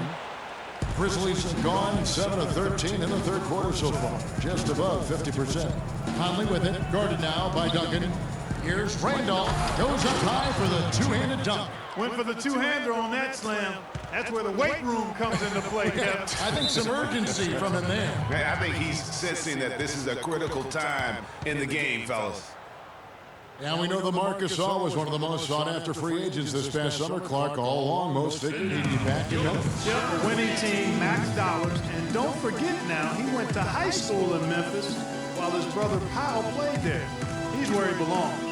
Grizzlies have gone 7 of 13 in the third quarter so far. Just above 50%. Conley with it. Guarded now by Duncan. Here's Randolph. Goes up high for the two-handed dunk. Went for the two-hander on that slam. That's where the weight room comes into play, Kevin. I think some urgency from him there. Man, I think he's sensing that this is a critical time in the game, fellas. And we know that Marc Gasol was one of the most sought-after free agents this past summer. Clark, all along, most figured he'd be back in Memphis. Yep, a winning team, max dollars. And don't forget now, he went to high school in Memphis while his brother Powell played there. He's where he belongs.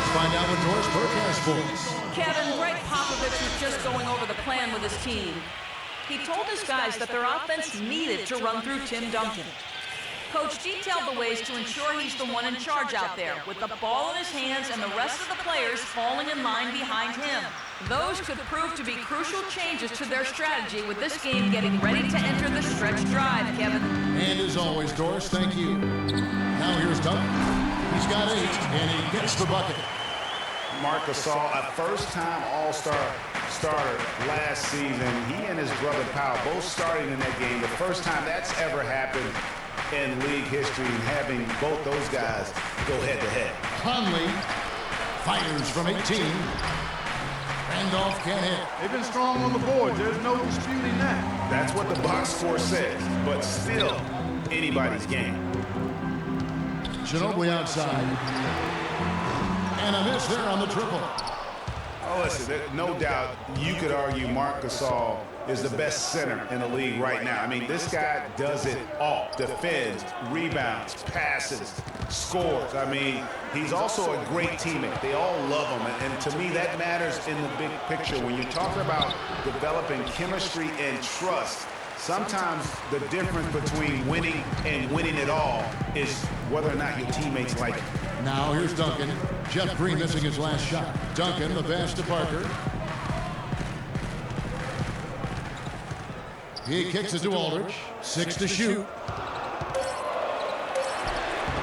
Find out what Doris Burke has for us. Kevin, Greg Popovich was just going over the plan with his team. He told his guys that their offense needed to run through Tim Duncan. Coach detailed the ways to ensure he's the one in charge out there, with the ball in his hands and the rest of the players falling in line behind him. Those could prove to be crucial changes to their strategy with this game getting ready to enter the stretch drive, Kevin. And as always, Doris, thank you. Now here's Doug. He's got 8, and he gets the bucket. Marc Gasol, a first-time All-Star starter last season. He and his brother Powell both starting in that game. The first time that's ever happened in league history, and having both those guys go head-to-head. Conley fires from 18. Randolph can't hit. They've been strong on the board. There's no disputing that. That's what the box score says, but still anybody's game. Ginobili outside. And a miss there on the triple. Oh, listen, no doubt you could argue Marc Gasol is the best center in the league right now. I mean, this guy does it all. Defends, rebounds, passes, scores. I mean, he's also a great teammate. They all love him. And to me, that matters in the big picture. When you're talking about developing chemistry and trust, sometimes the difference between winning and winning it all is whether or not your teammates like it. Now here's Duncan. Jeff Green missing his last shot. Duncan, the pass to Parker. He kicks it to Aldridge. 6 to shoot.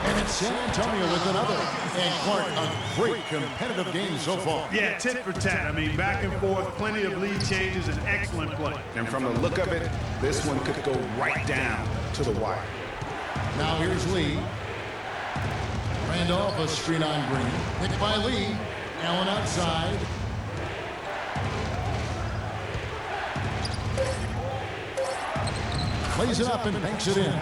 And it's San Antonio with another. And Clark, a great competitive game so far. Yeah, tit for tat. I mean, back and forth, plenty of lead changes, and excellent play. And from the look of it, this one could go right down to the wire. Now here's Lee. Randolph, a screen on Green. Picked by Lee. Allen outside. Plays it up and banks it in.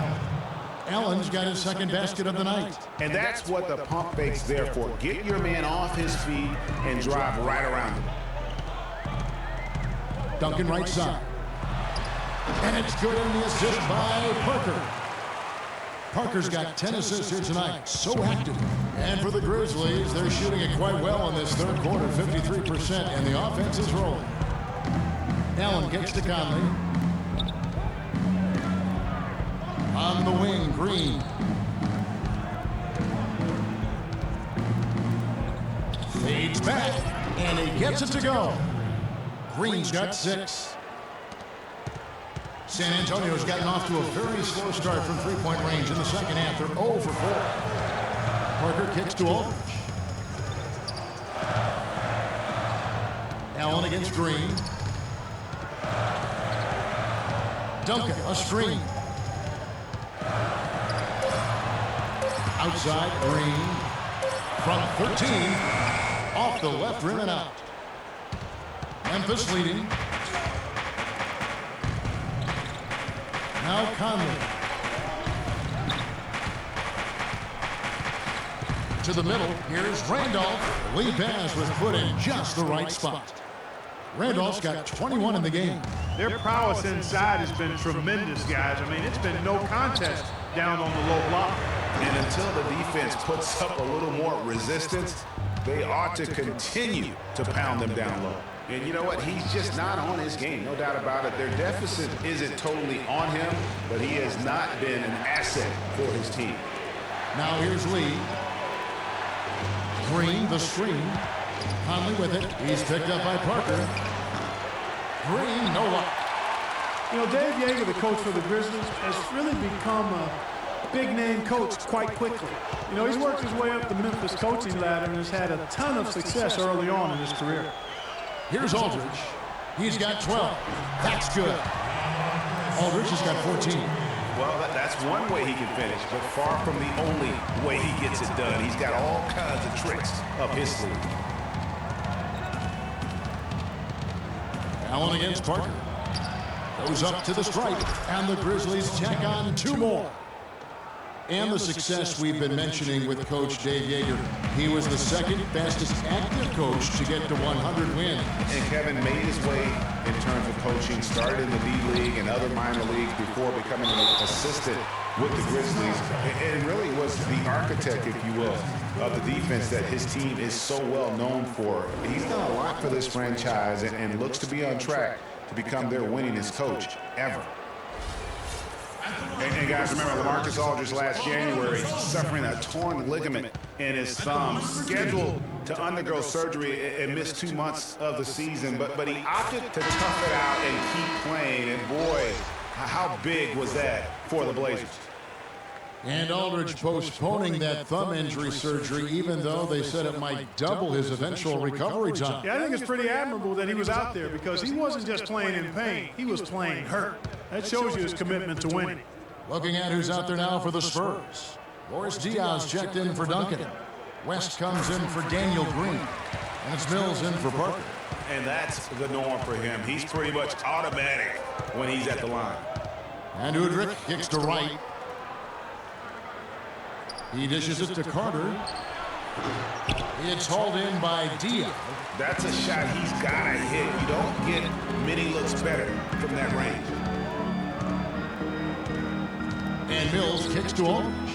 Allen's got his second basket of the night. And that's what the pump fake's there for. Get your man off his feet and drive right around him. Duncan right side. And it's good in the assist by Parker. Parker's got 10 assists here tonight. So active. And for the Grizzlies, they're shooting it quite well in this third quarter, 53%, and the offense is rolling. Allen gets to Conley. On the wing, Green. Fades back, and he gets it to go. Green's got 6. San Antonio's gotten off to a very slow start from three-point range in the second half. They're 0 for 4. Parker kicks to Aldridge. Allen against Green. Duncan, a screen. Outside, Green. From 13. Off the left rim and out. Memphis leading. Now Conley. To the middle. Here's Randolph. Lead pass was put in just the right spot. Randolph's got 21 in the game. Their prowess inside has been tremendous, guys. I mean, it's been no contest down on the low block. And until the defense puts up a little more resistance, they ought to continue to pound them down low. And you know what? He's just not on his game, no doubt about it. Their deficit isn't totally on him, but he has not been an asset for his team. Now here's Lee. Green, the screen. Conley with it. He's picked up by Parker. Green, no luck. You know, Dave Yeager, the coach for the Grizzlies, has really become a big-name coach quite quickly. You know, he's worked his way up the Memphis coaching ladder and has had a ton of success early on in his career. Here's Aldridge. He's got 12. That's good. Aldridge has got 14. Well, that's one way he can finish, but far from the only way he gets it done. He's got all kinds of tricks up his sleeve. Allen against Parker. Goes up to the stripe, and the Grizzlies tack on 2 more. And the success we've been mentioning with Coach Dave Yeager. He was the second fastest active coach to get to 100 wins. And Kevin made his way in terms of coaching, started in the D-League and other minor leagues before becoming an assistant with the Grizzlies, and really was the architect, if you will, of the defense that his team is so well known for. He's done a lot for this franchise and looks to be on track to become their winningest coach ever. And guys, remember LaMarcus Aldridge last January suffering a torn ligament in his thumb, scheduled to undergo surgery and miss 2 months of the season, but he opted to tough it out and keep playing. And boy, how big was that for the Blazers? And Aldridge postponing that thumb injury surgery, even though they said it might double his eventual recovery time. Yeah, I think it's pretty admirable that he was out there because he wasn't just playing in pain. He was playing hurt. That shows you his commitment to winning. Looking at who's out there now for the Spurs. Boris Diaz checked in for Duncan. West comes in for Daniel Green. And it's Mills in for Parker. And that's the norm for him. He's pretty much automatic when he's at the line. And Udrich kicks to right. He dishes it to Carter. It's hauled in by Diaz. That's a shot he's got to hit. You don't get many looks better from that range. And Mills kicks to Aldridge.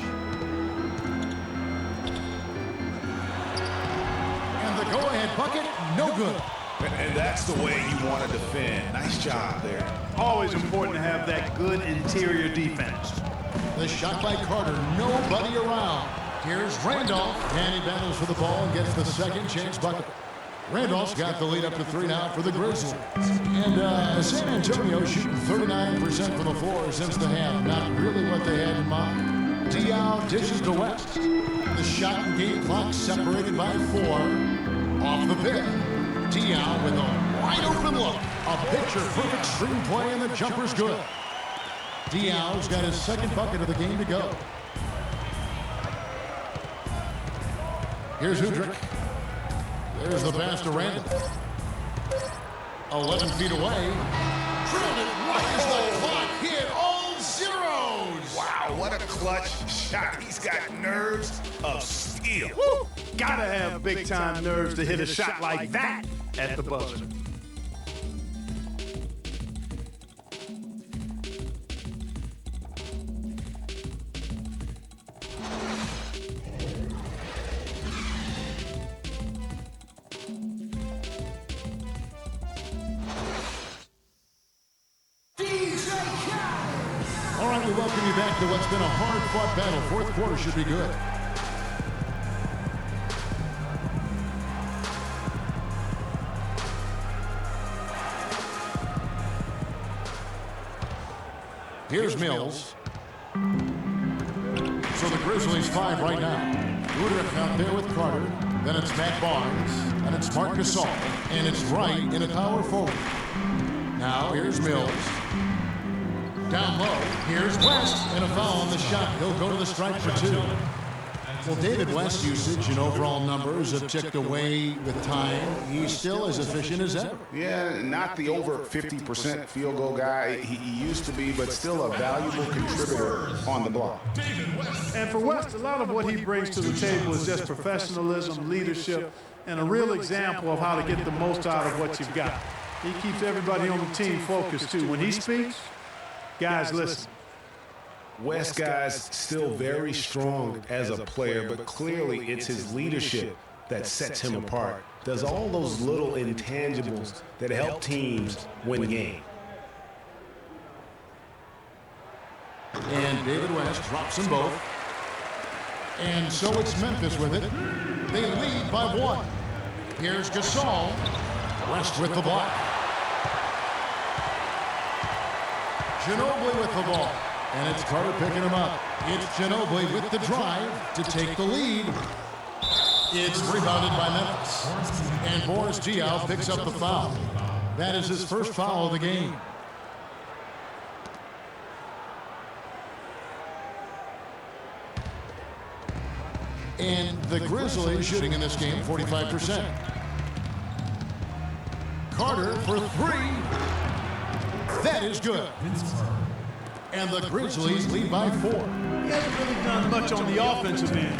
And the go-ahead bucket, no good. And that's the way you want to defend. Nice job there. Always important to have that good interior defense. The shot by Carter, nobody around. Here's Randolph, and he battles for the ball and gets the second chance bucket. Randolph's got the lead up to 3 now for the Grizzlies. And San Antonio shooting 39% from the floor since the half. Not really what they had in mind. Diaw dishes to West. The shot and game clock separated by 4. Off the pick. Diaw with a wide open look. A picture-perfect string play, and the jumper's good. Diaw's got his second bucket of the game to go. Here's Udrich. There's the pass to Randall. 11 feet away. Drilled it right as the clock hit all zeros. Wow, what a clutch shot. He's got nerves of steel. Woo! Gotta have big-time nerves to hit a shot like that at the buzzer. All right, we welcome you back to what's been a hard-fought battle. Fourth quarter should be good. Here's Mills. So the Grizzlies 5 right now. Udrich out there with Carter. Then it's Matt Barnes. And it's Marc Gasol. And it's Wright in a power forward. Now here's Mills. Down low, here's West, and a foul on the shot. He'll go to the stripe for 2. Well, David West's usage and overall numbers have ticked away with time. He's still as efficient as ever. Yeah, not the over 50% field goal guy he used to be, but still a valuable contributor on the block. And for West, a lot of what he brings to the table is just professionalism, leadership, and a real example of how to get the most out of what you've got. He keeps everybody on the team focused, too. When he speaks, guys, listen. West guy's still very strong as a player, but clearly it's his leadership that sets him apart. Does all those little intangibles that help teams win the game. And David West drops them both. And so it's Memphis with it. They lead by 1. Here's Gasol. West with the block. Ginobili with the ball. And it's Carter picking him up. It's Ginobili with the drive to take the lead. It's rebounded by Memphis. And Boris Diaw picks up the foul. That is his first foul of the game. And the Grizzlies shooting in this game 45%. Carter for 3. That is good. And the Grizzlies lead by 4. He hasn't really done much on the offensive end,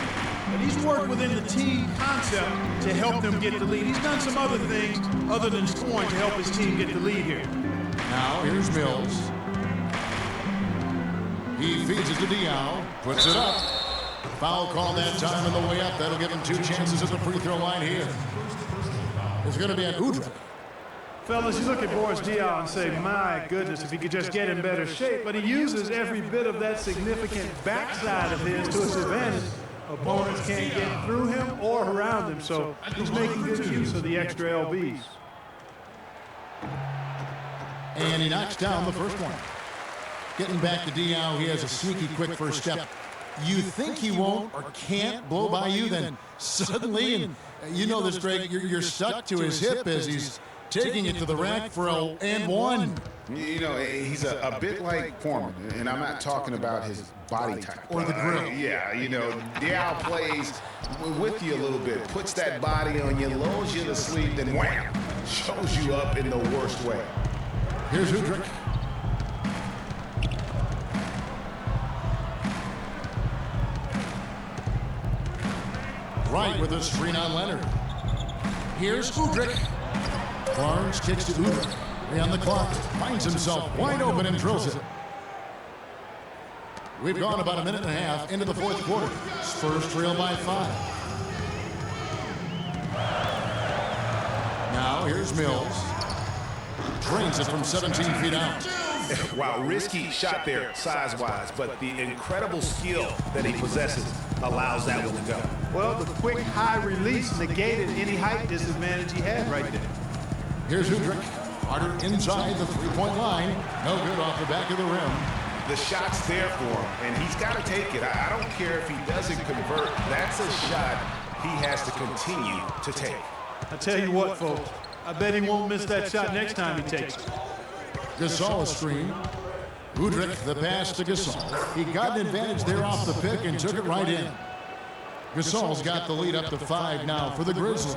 but he's worked within the team concept to help them get the lead. He's done some other things other than scoring to help his team get the lead here. Now here's Mills. He feeds it to Diaw, puts it up. Foul call that time on the way up. That'll give him 2 chances at the free throw line here. It's going to be an Udrich. Fellas, you look at Boris Diaw and say, my goodness, if he could just get in better shape, but he uses every bit of that significant backside of his to his advantage. Opponents can't get through him or around him, so he's making good use of the extra LBs. And he knocks down the first one. Getting back to Diaw, he has a sneaky quick first step. You think he won't or can't blow by you, then suddenly, and you know this, Greg, you're stuck to his hip as he's taking it to the rack for a and one. You know, he's a bit like Foreman, and I'm not talking about his body type. Or the grill. Yeah, you know, Diaw plays with you a little bit, puts that body on you, lulls you to sleep, then wham, shows you up in the worst way. Here's Udrich. Right with a screen on Leonard. Here's Udrich. Barnes kicks to Udrich. 3 on the clock. Finds himself wide open and drills it. We've gone about a minute and a half into the fourth quarter. Spurs trail by 5. Now here's Mills. Drains it from 17 feet out. Wow, risky shot there size-wise, but the incredible skill that he possesses allows that one to go. Well, the quick high release negated any height disadvantage he had right there. Here's Udrich. Carter inside the three-point line. No good off the back of the rim. The shot's there for him, and he's got to take it. I don't care if he doesn't convert. That's a shot he has to continue to take. I tell you what, folks, I bet he won't miss that shot next time he takes it. Gasol screen. Udrich, the pass to Gasol. He got an advantage there off the pick and took it right in. Gasol's got the lead up to 5 now for the Grizzlies.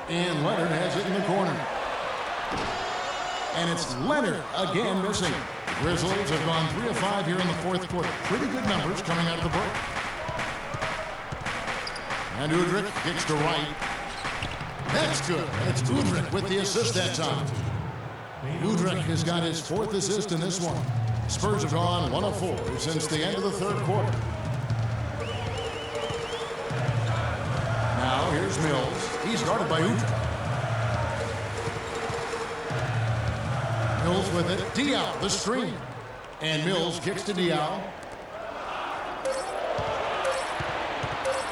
And Leonard has it in the corner. And it's Leonard again missing. Grizzlies have gone 3 of 5 here in the fourth quarter. Pretty good numbers coming out of the break. And Udrich gets to right. That's good. It's Udrich with the assist that time. Udrich has got his 4th assist in this one. Spurs have gone 1 of 4 since the end of the third quarter. Now here's Mills. He's guarded by Udrich. Mills with it. Diaw, the screen. And Mills kicks to Diaw.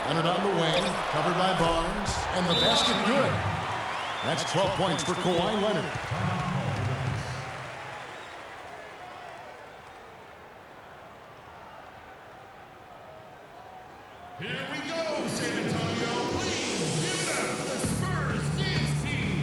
Leonard on the wing, covered by Barnes. And the basket good. That's 12 points for Kawhi Leonard. Here we go, San Antonio. Please give it up for the Spurs dance team.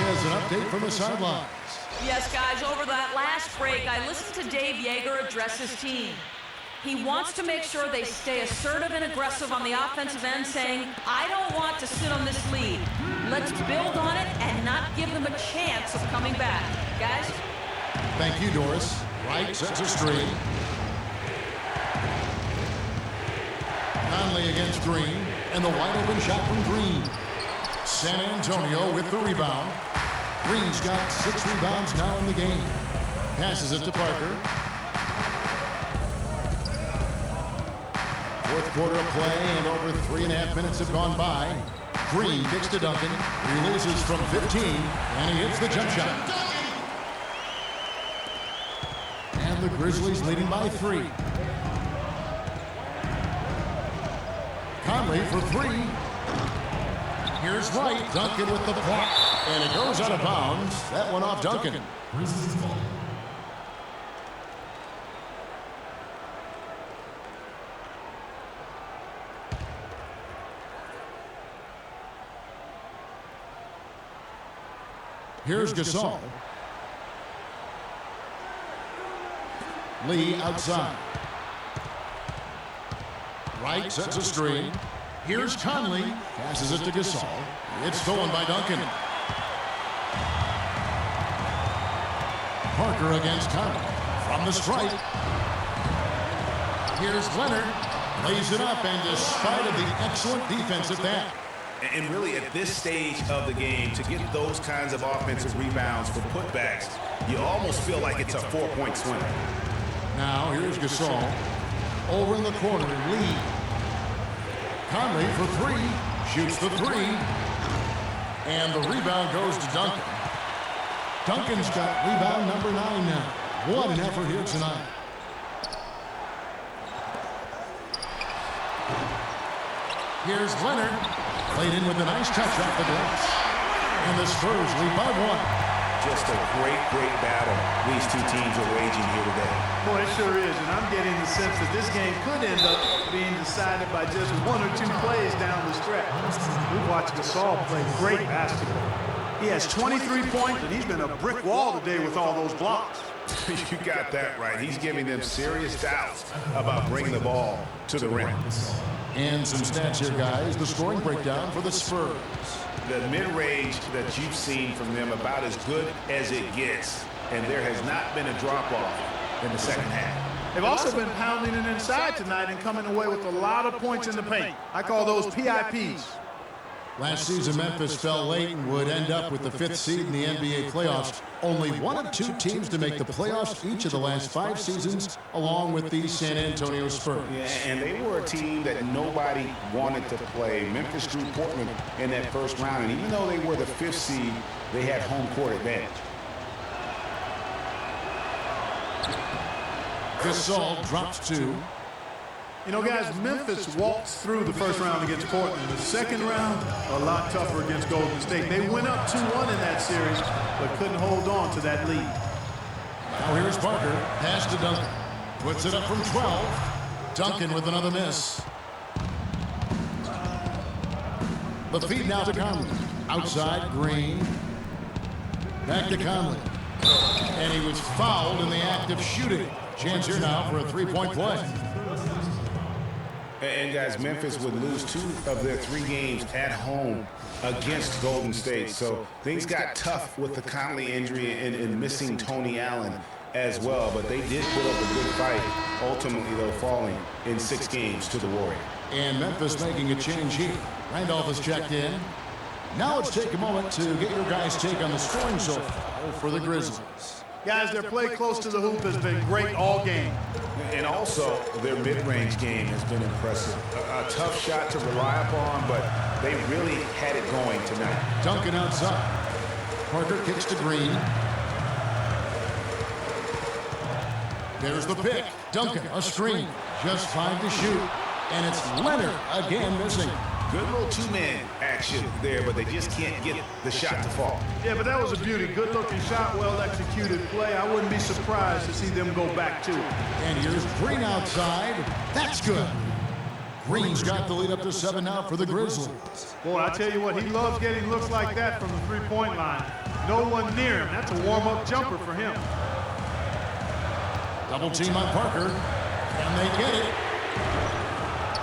Has an update from the sidelines. Yes, guys, over that last break, I listened to Dave Yeager address his team. He wants to make sure they stay assertive and aggressive on the offensive end, saying, I don't want to sit on this lead. Let's build on it and not give them a chance of coming back. Guys? Thank you, Doris. Wright sets a screen. Conley against Green, and the wide open shot from Green. San Antonio with the rebound. Green's got 6 rebounds now in the game. Passes it to Parker. Fourth quarter of play, and over 3.5 minutes have gone by. Green kicks to Duncan, releases from 15, and he hits the jump shot. And the Grizzlies leading by 3. Conley for 3. Here's Wright. Duncan with the block. And it goes out of bounds. That one off Duncan. Here's Gasol. Lee outside. Wright sets a screen. Here's Conley. Passes it to Gasol. It's stolen by Duncan. Parker against Conley. From the stripe. Here's Leonard. Lays it up, and despite of the excellent defense at that. And really, at this stage of the game, to get those kinds of offensive rebounds for putbacks, you almost feel like it's a 4-point swing. Now, here's Gasol. Over in the corner, Lee. Conley for three. Shoots the three. And the rebound goes to Duncan. Duncan's got rebound number 9 now. What an effort here tonight. Here's Leonard. Played in with a nice touch off the glass. And the Spurs lead by 1. Just a great, great battle these two teams are waging here today. Boy, it sure is, and I'm getting the sense that this game could end up being decided by just 1 or 2 plays down the stretch. We've watched Gasol play great basketball. He has 23 points, and he's been a brick wall today with all those blocks. You got that right. He's giving them serious doubts about bringing the ball to the rim. And some stats here, guys. The scoring breakdown for the Spurs. The mid-range that you've seen from them about as good as it gets, and there has not been a drop-off in the second half. They've also been pounding it inside tonight and coming away with a lot of points in the paint. I call those PIPs. Last season, Memphis fell late and would end up with the 5th seed in the NBA playoffs. Only 1 of 2 teams to make the playoffs each of the last 5 seasons, along with the San Antonio Spurs. Yeah, and they were a team that nobody wanted to play. Memphis drew Portland in that first round, and even though they were the 5th seed, they had home court advantage. Gasol drops 2. You know, guys, Memphis walked through the first round against Portland. The second round, a lot tougher against Golden State. They went up 2-1 in that series, but couldn't hold on to that lead. Now here's Parker. Pass to Duncan. Puts it up from 12. Duncan with another miss. The feed now to Conley. Outside, Green. Back to Conley. And he was fouled in the act of shooting. Chance here now for a 3-point play. And guys, Memphis would lose 2 of their 3 games at home against Golden State. So things got tough with the Conley injury and missing Tony Allen as well. But they did put up a good fight, ultimately, though, falling in 6 games to the Warriors. And Memphis making a change here. Randolph has checked in. Now let's take a moment to get your guys' take on the scoring so far for the Grizzlies. Guys, their play close to the hoop has been great all game. And also, their mid-range game has been impressive. A tough shot to rely upon, but they really had it going tonight. Duncan outside. Parker kicks to Green. There's the pick. Duncan, a screen. Just 5 to shoot. And it's Leonard again missing. Good little 2-man action there, but they just can't get the shot to fall. Yeah, but that was a beauty. Good-looking shot, well-executed play. I wouldn't be surprised to see them go back to it. And here's Green outside. That's good. Green's got the lead up to 7 now for the Grizzlies. Boy, I tell you what, he loves getting looks like that from the three-point line. No one near him. That's a warm-up jumper for him. Double team on Parker. Can they get it?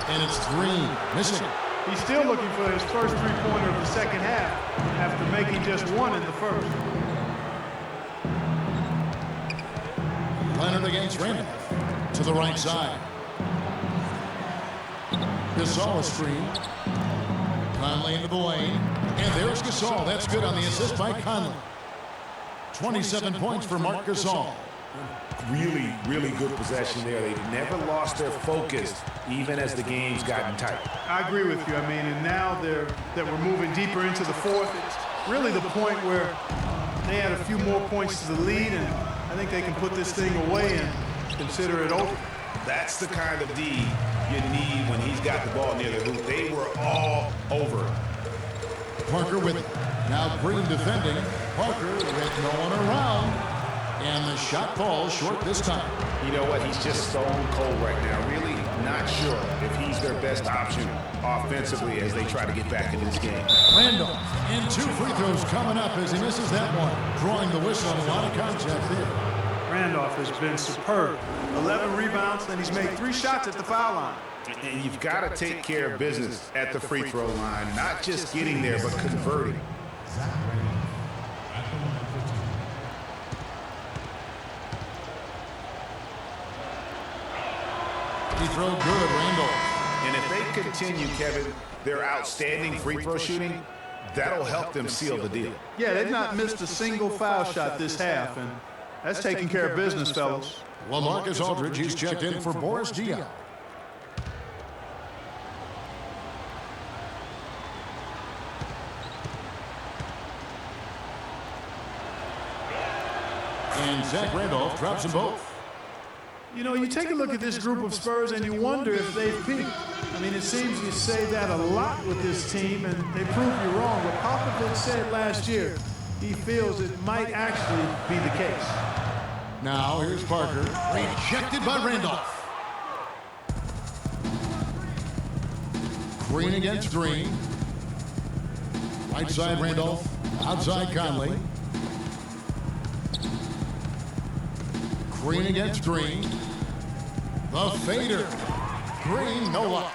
And it's Green missing. He's still looking for his first three-pointer of the second half after making just 1 in the first. Leonard against Randolph to the right side. Gasol screen. Conley into the lane. And there's Gasol. That's good on the assist by Conley. 27 points for Marc Gasol. Really, really good possession there. They've never lost their focus, even as the game's gotten tight. I agree with you. I mean, and now that we're moving deeper into the fourth, it's really the point where they add a few more points to the lead, and I think they can put this thing away and consider it over. That's the kind of D you need when he's got the ball near the hoop. They were all over it. Parker with it. Now Green defending. Parker with no one around. And the shot falls short this time. You know what? He's just stone cold right now. Really not sure if he's their best option offensively as they try to get back in this game. Randolph, and 2 free throws coming up as he misses that one. Drawing the whistle on a lot of contact there. Randolph has been superb. 11 rebounds, and he's made 3 shots at the foul line. And you've got to take care of business at the free throw line, not just getting there, but converting. Free throw good, Randolph. And if they continue, Kevin, their outstanding free throw shooting, that'll help them seal the deal. Yeah, they've not missed a single foul shot this half, and that's taking care of business, fellas. LaMarcus Aldridge, he's checked in for Boris Diaw. And Zach Randolph drops them both. You know, you take a look at this group of Spurs and you wonder if they've peaked. I mean, it seems you say that a lot with this team, and they prove you wrong. But Popovich said last year he feels it might actually be the case. Now here's Parker, rejected by Randolph. Green against Green. Right side Randolph, outside Conley. Green against Green. The fader. Green, no luck.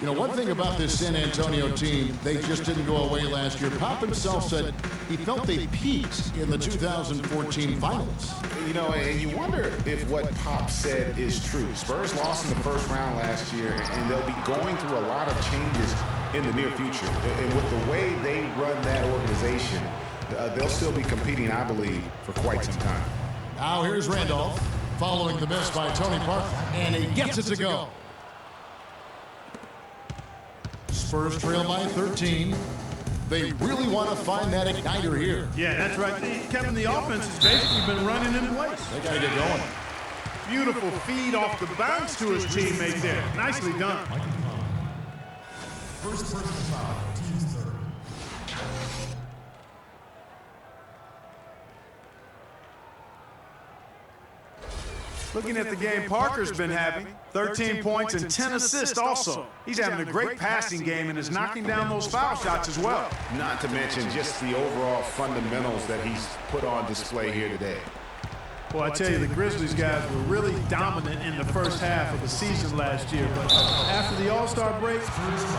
You know, one thing about this San Antonio team, they just didn't go away last year. Pop himself said he felt they peaked in the 2014 finals. You know, and you wonder if what Pop said is true. Spurs lost in the first round last year, and they'll be going through a lot of changes in the near future. And with the way they run that organization, they'll still be competing, I believe, for quite some time. Now here's Randolph, following the miss by Tony Parker, and he gets it to go. Spurs trail by 13. They really want to find that igniter here. Yeah, that's right. Kevin, the offense has basically been running in place. They got to get going. Beautiful feed off the bounce to his teammate there. Nicely done. First person foul, team's third. Looking at the game Parker's been having, 13 points and 10 assists also. He's having a great passing game and is knocking down those foul shots as well. Not to mention just the overall fundamentals that he's put on display here today. Well, I tell you, the Grizzlies guys were really dominant in the first half of the season last year, but after the All-Star break,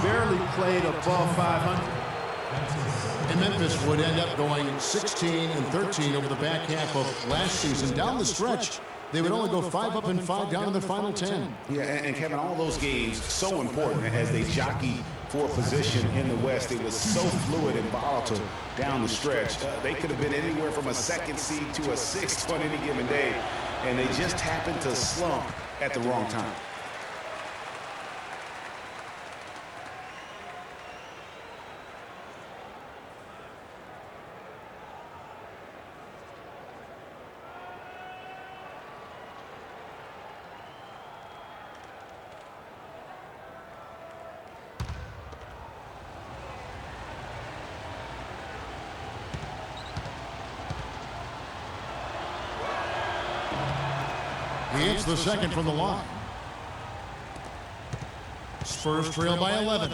barely played above 500. And Memphis would end up going 16 and 13 over the back half of last season. Down the stretch, they would only go 5 up and 5 down in the final 10. Yeah, and Kevin, all those games so important as they jockey for position in the West. It was so fluid and volatile down the stretch. They could have been anywhere from a second seed to a sixth on any given day, and they just happened to slump at the wrong time. He hits the second from the line. Spurs trail by 11.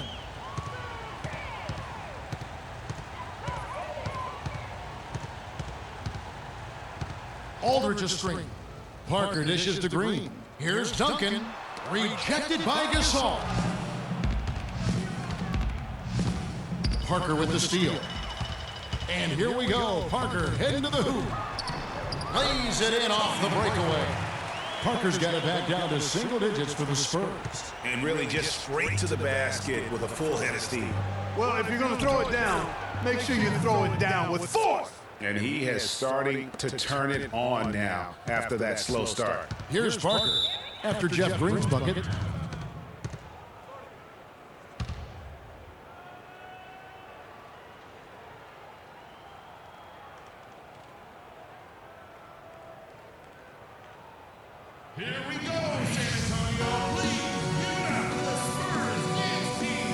Aldridge a screen. Parker dishes to Green. Here's Duncan. Rejected by Gasol. Parker with the steal. And here we go. Parker heading to the hoop. Lays it in off the breakaway. Parker's got it back down to single digits for the Spurs. And really just straight to the basket with a full head of steam. Well, if you're going to throw it down, make sure you throw it down with force. And he has starting to turn it on now after that slow start. Here's Parker after Jeff Green's bucket. Here we go, San Antonio. Please give it up for the Spurs dance team.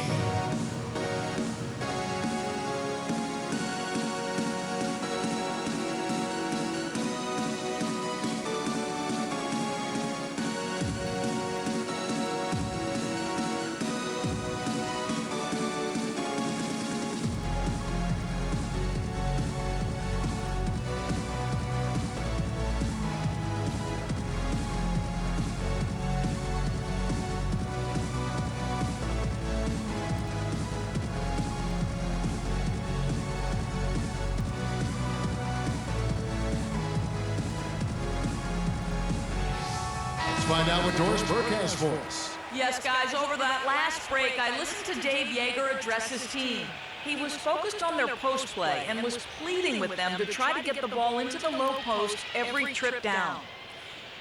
Let's find out what Doris Burke has for us. Yes, guys, over that last break, I listened to Dave Yeager address his team. He was focused on their post play and was pleading with them to try to get the ball into the low post every trip down.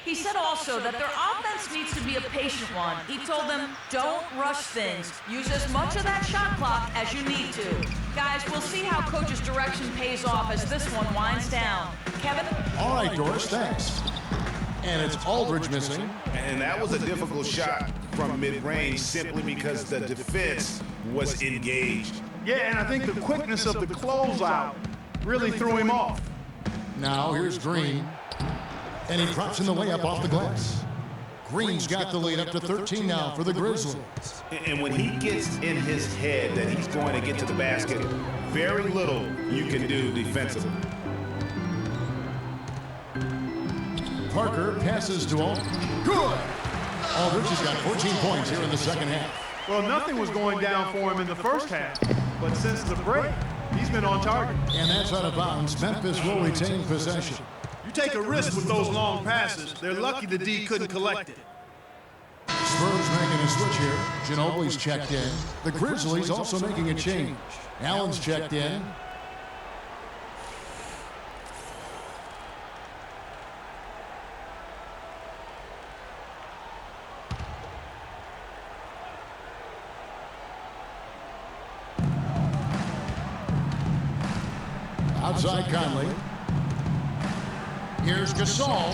He said also that their offense needs to be a patient one. He told them, don't rush things. Use as much of that shot clock as you need to. Guys, we'll see how Coach's direction pays off as this one winds down. Kevin? All right, Doris, thanks. And it's Aldridge missing. And that was a difficult shot from mid-range simply because the defense was engaged. Yeah, and I think the quickness of the closeout really threw him off. Now here's Green. And he drops in the layup off the glass. Green's got the lead up to 13 now for the Grizzlies. And when he gets in his head that he's going to get to the basket, very little you can do defensively. Parker passes to Aldridge. Good! Aldridge has got 14 points here in the second half. Well, nothing was going down for him in the first half, but since the break, he's been on target. And that's out of bounds. Memphis will retain possession. You take a risk with those long passes. They're lucky the D couldn't collect it. Spurs making a switch here. Ginobili's checked in. The Grizzlies also making a change. Allen's checked in. Outside Conley. Here's Gasol.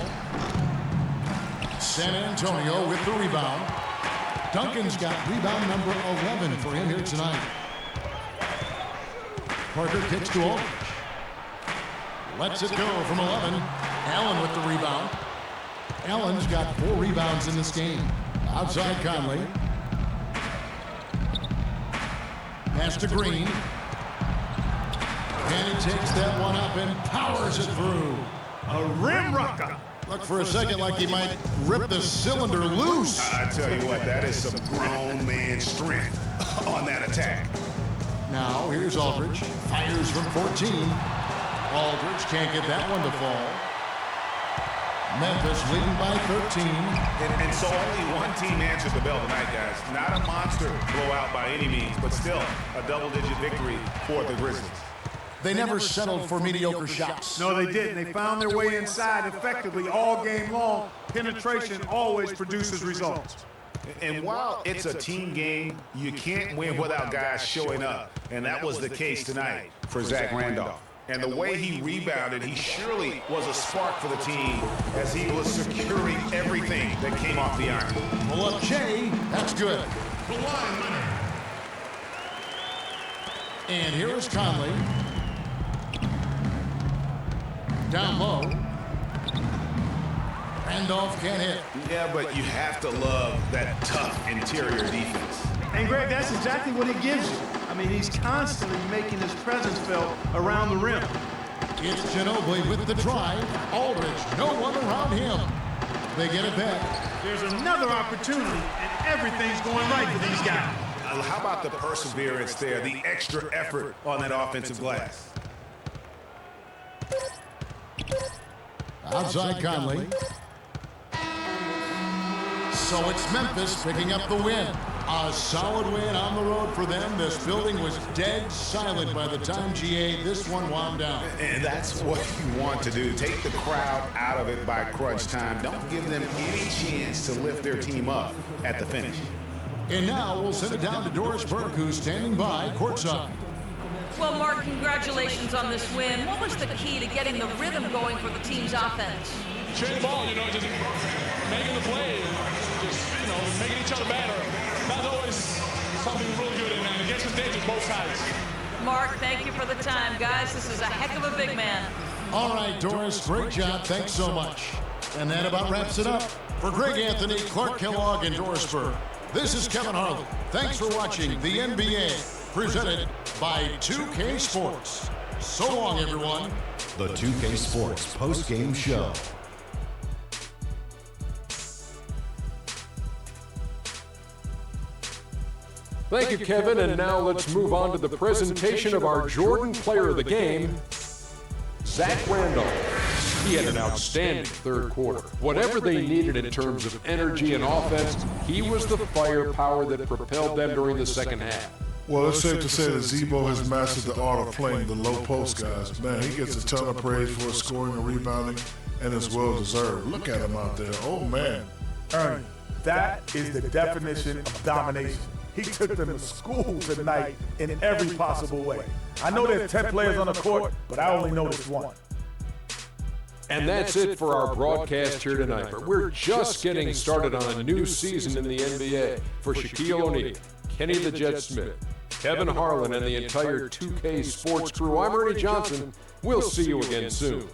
San Antonio with the rebound. Duncan's got rebound number 11 for him here tonight. Parker kicks to Aldridge. Lets it go from 11. Allen with the rebound. Allen's got 4 rebounds in this game. Outside Conley. Pass to Green. And he takes that one up and powers it through. A rim rocker. Looked for a second like he might rip the cylinder loose. I tell you what, that is some grown man strength on that attack. Now here's Aldridge. Fires from 14. Aldridge can't get that one to fall. Memphis leading by 13. And so only one team answers the bell tonight, guys. Not a monster blowout by any means, but still a double-digit victory for the Grizzlies. They never settled for mediocre shots. No, they didn't. They found their way inside effectively all game long. Penetration always produces results. And while it's a team game, you can't win without guys showing up. And that was the case tonight for Zach Randolph. And the way he rebounded, he surely was a spark for the team as he was securing everything that came off the iron. Pull up Jay. That's good. The line winner. And here is Conley. Down low. Randolph can't hit. Yeah, but you have to love that tough interior defense. And Greg, that's exactly what he gives you. I mean, he's constantly making his presence felt around the rim. It's Ginobili with the drive. Aldridge, no one around him. They get it back. There's another opportunity, and everything's going right for these guys. How about the perseverance there, the extra effort on that offensive glass? Outside Conley. So it's Memphis picking up the win. A solid win on the road for them. This building was dead silent by the time GA this one wound down. And that's what you want to do. Take the crowd out of it by crunch time. Don't give them any chance to lift their team up at the finish. And now we'll send it down to Doris Burke, who's standing by courtside. Well, Mark, congratulations on this win. What was the key to getting the rhythm going for the team's offense? Share the ball, just making the play, just, making each other better. That's always something really good, and it gets contagious both sides. Mark, thank you for the time. Guys, this is a heck of a big man. All right, Doris, great job. Thanks so much. And that about wraps it up. For Greg Anthony, Clark Kellogg, and Doris Burke, this is Kevin Harlan. Thanks for watching the NBA, presented by 2K Sports. So long, everyone. The 2K Sports post-game show. Thank you, Kevin. And now let's move on to the presentation of our Jordan Player of the Game, Zach Randolph. He had an outstanding third quarter. Whatever they needed in terms of energy and offense, he was the firepower that propelled them during the second half. Well, it's safe to say that Zebo has mastered the art of playing the low post guys. Man, he gets a ton of praise for his scoring and rebounding, and it's well deserved. Look at him out there. Oh, man. Ernie, that is the definition of domination. He took them to school tonight in every possible way. I know there's 10 players on the court, but I only noticed one. And that's it for our broadcast here tonight. But we're just getting started on a new season in the NBA. For Shaquille O'Neal, Kenny the Jet Smith, Kevin Harlan, and the entire 2K Sports crew, I'm Ernie Johnson. We'll see you again soon.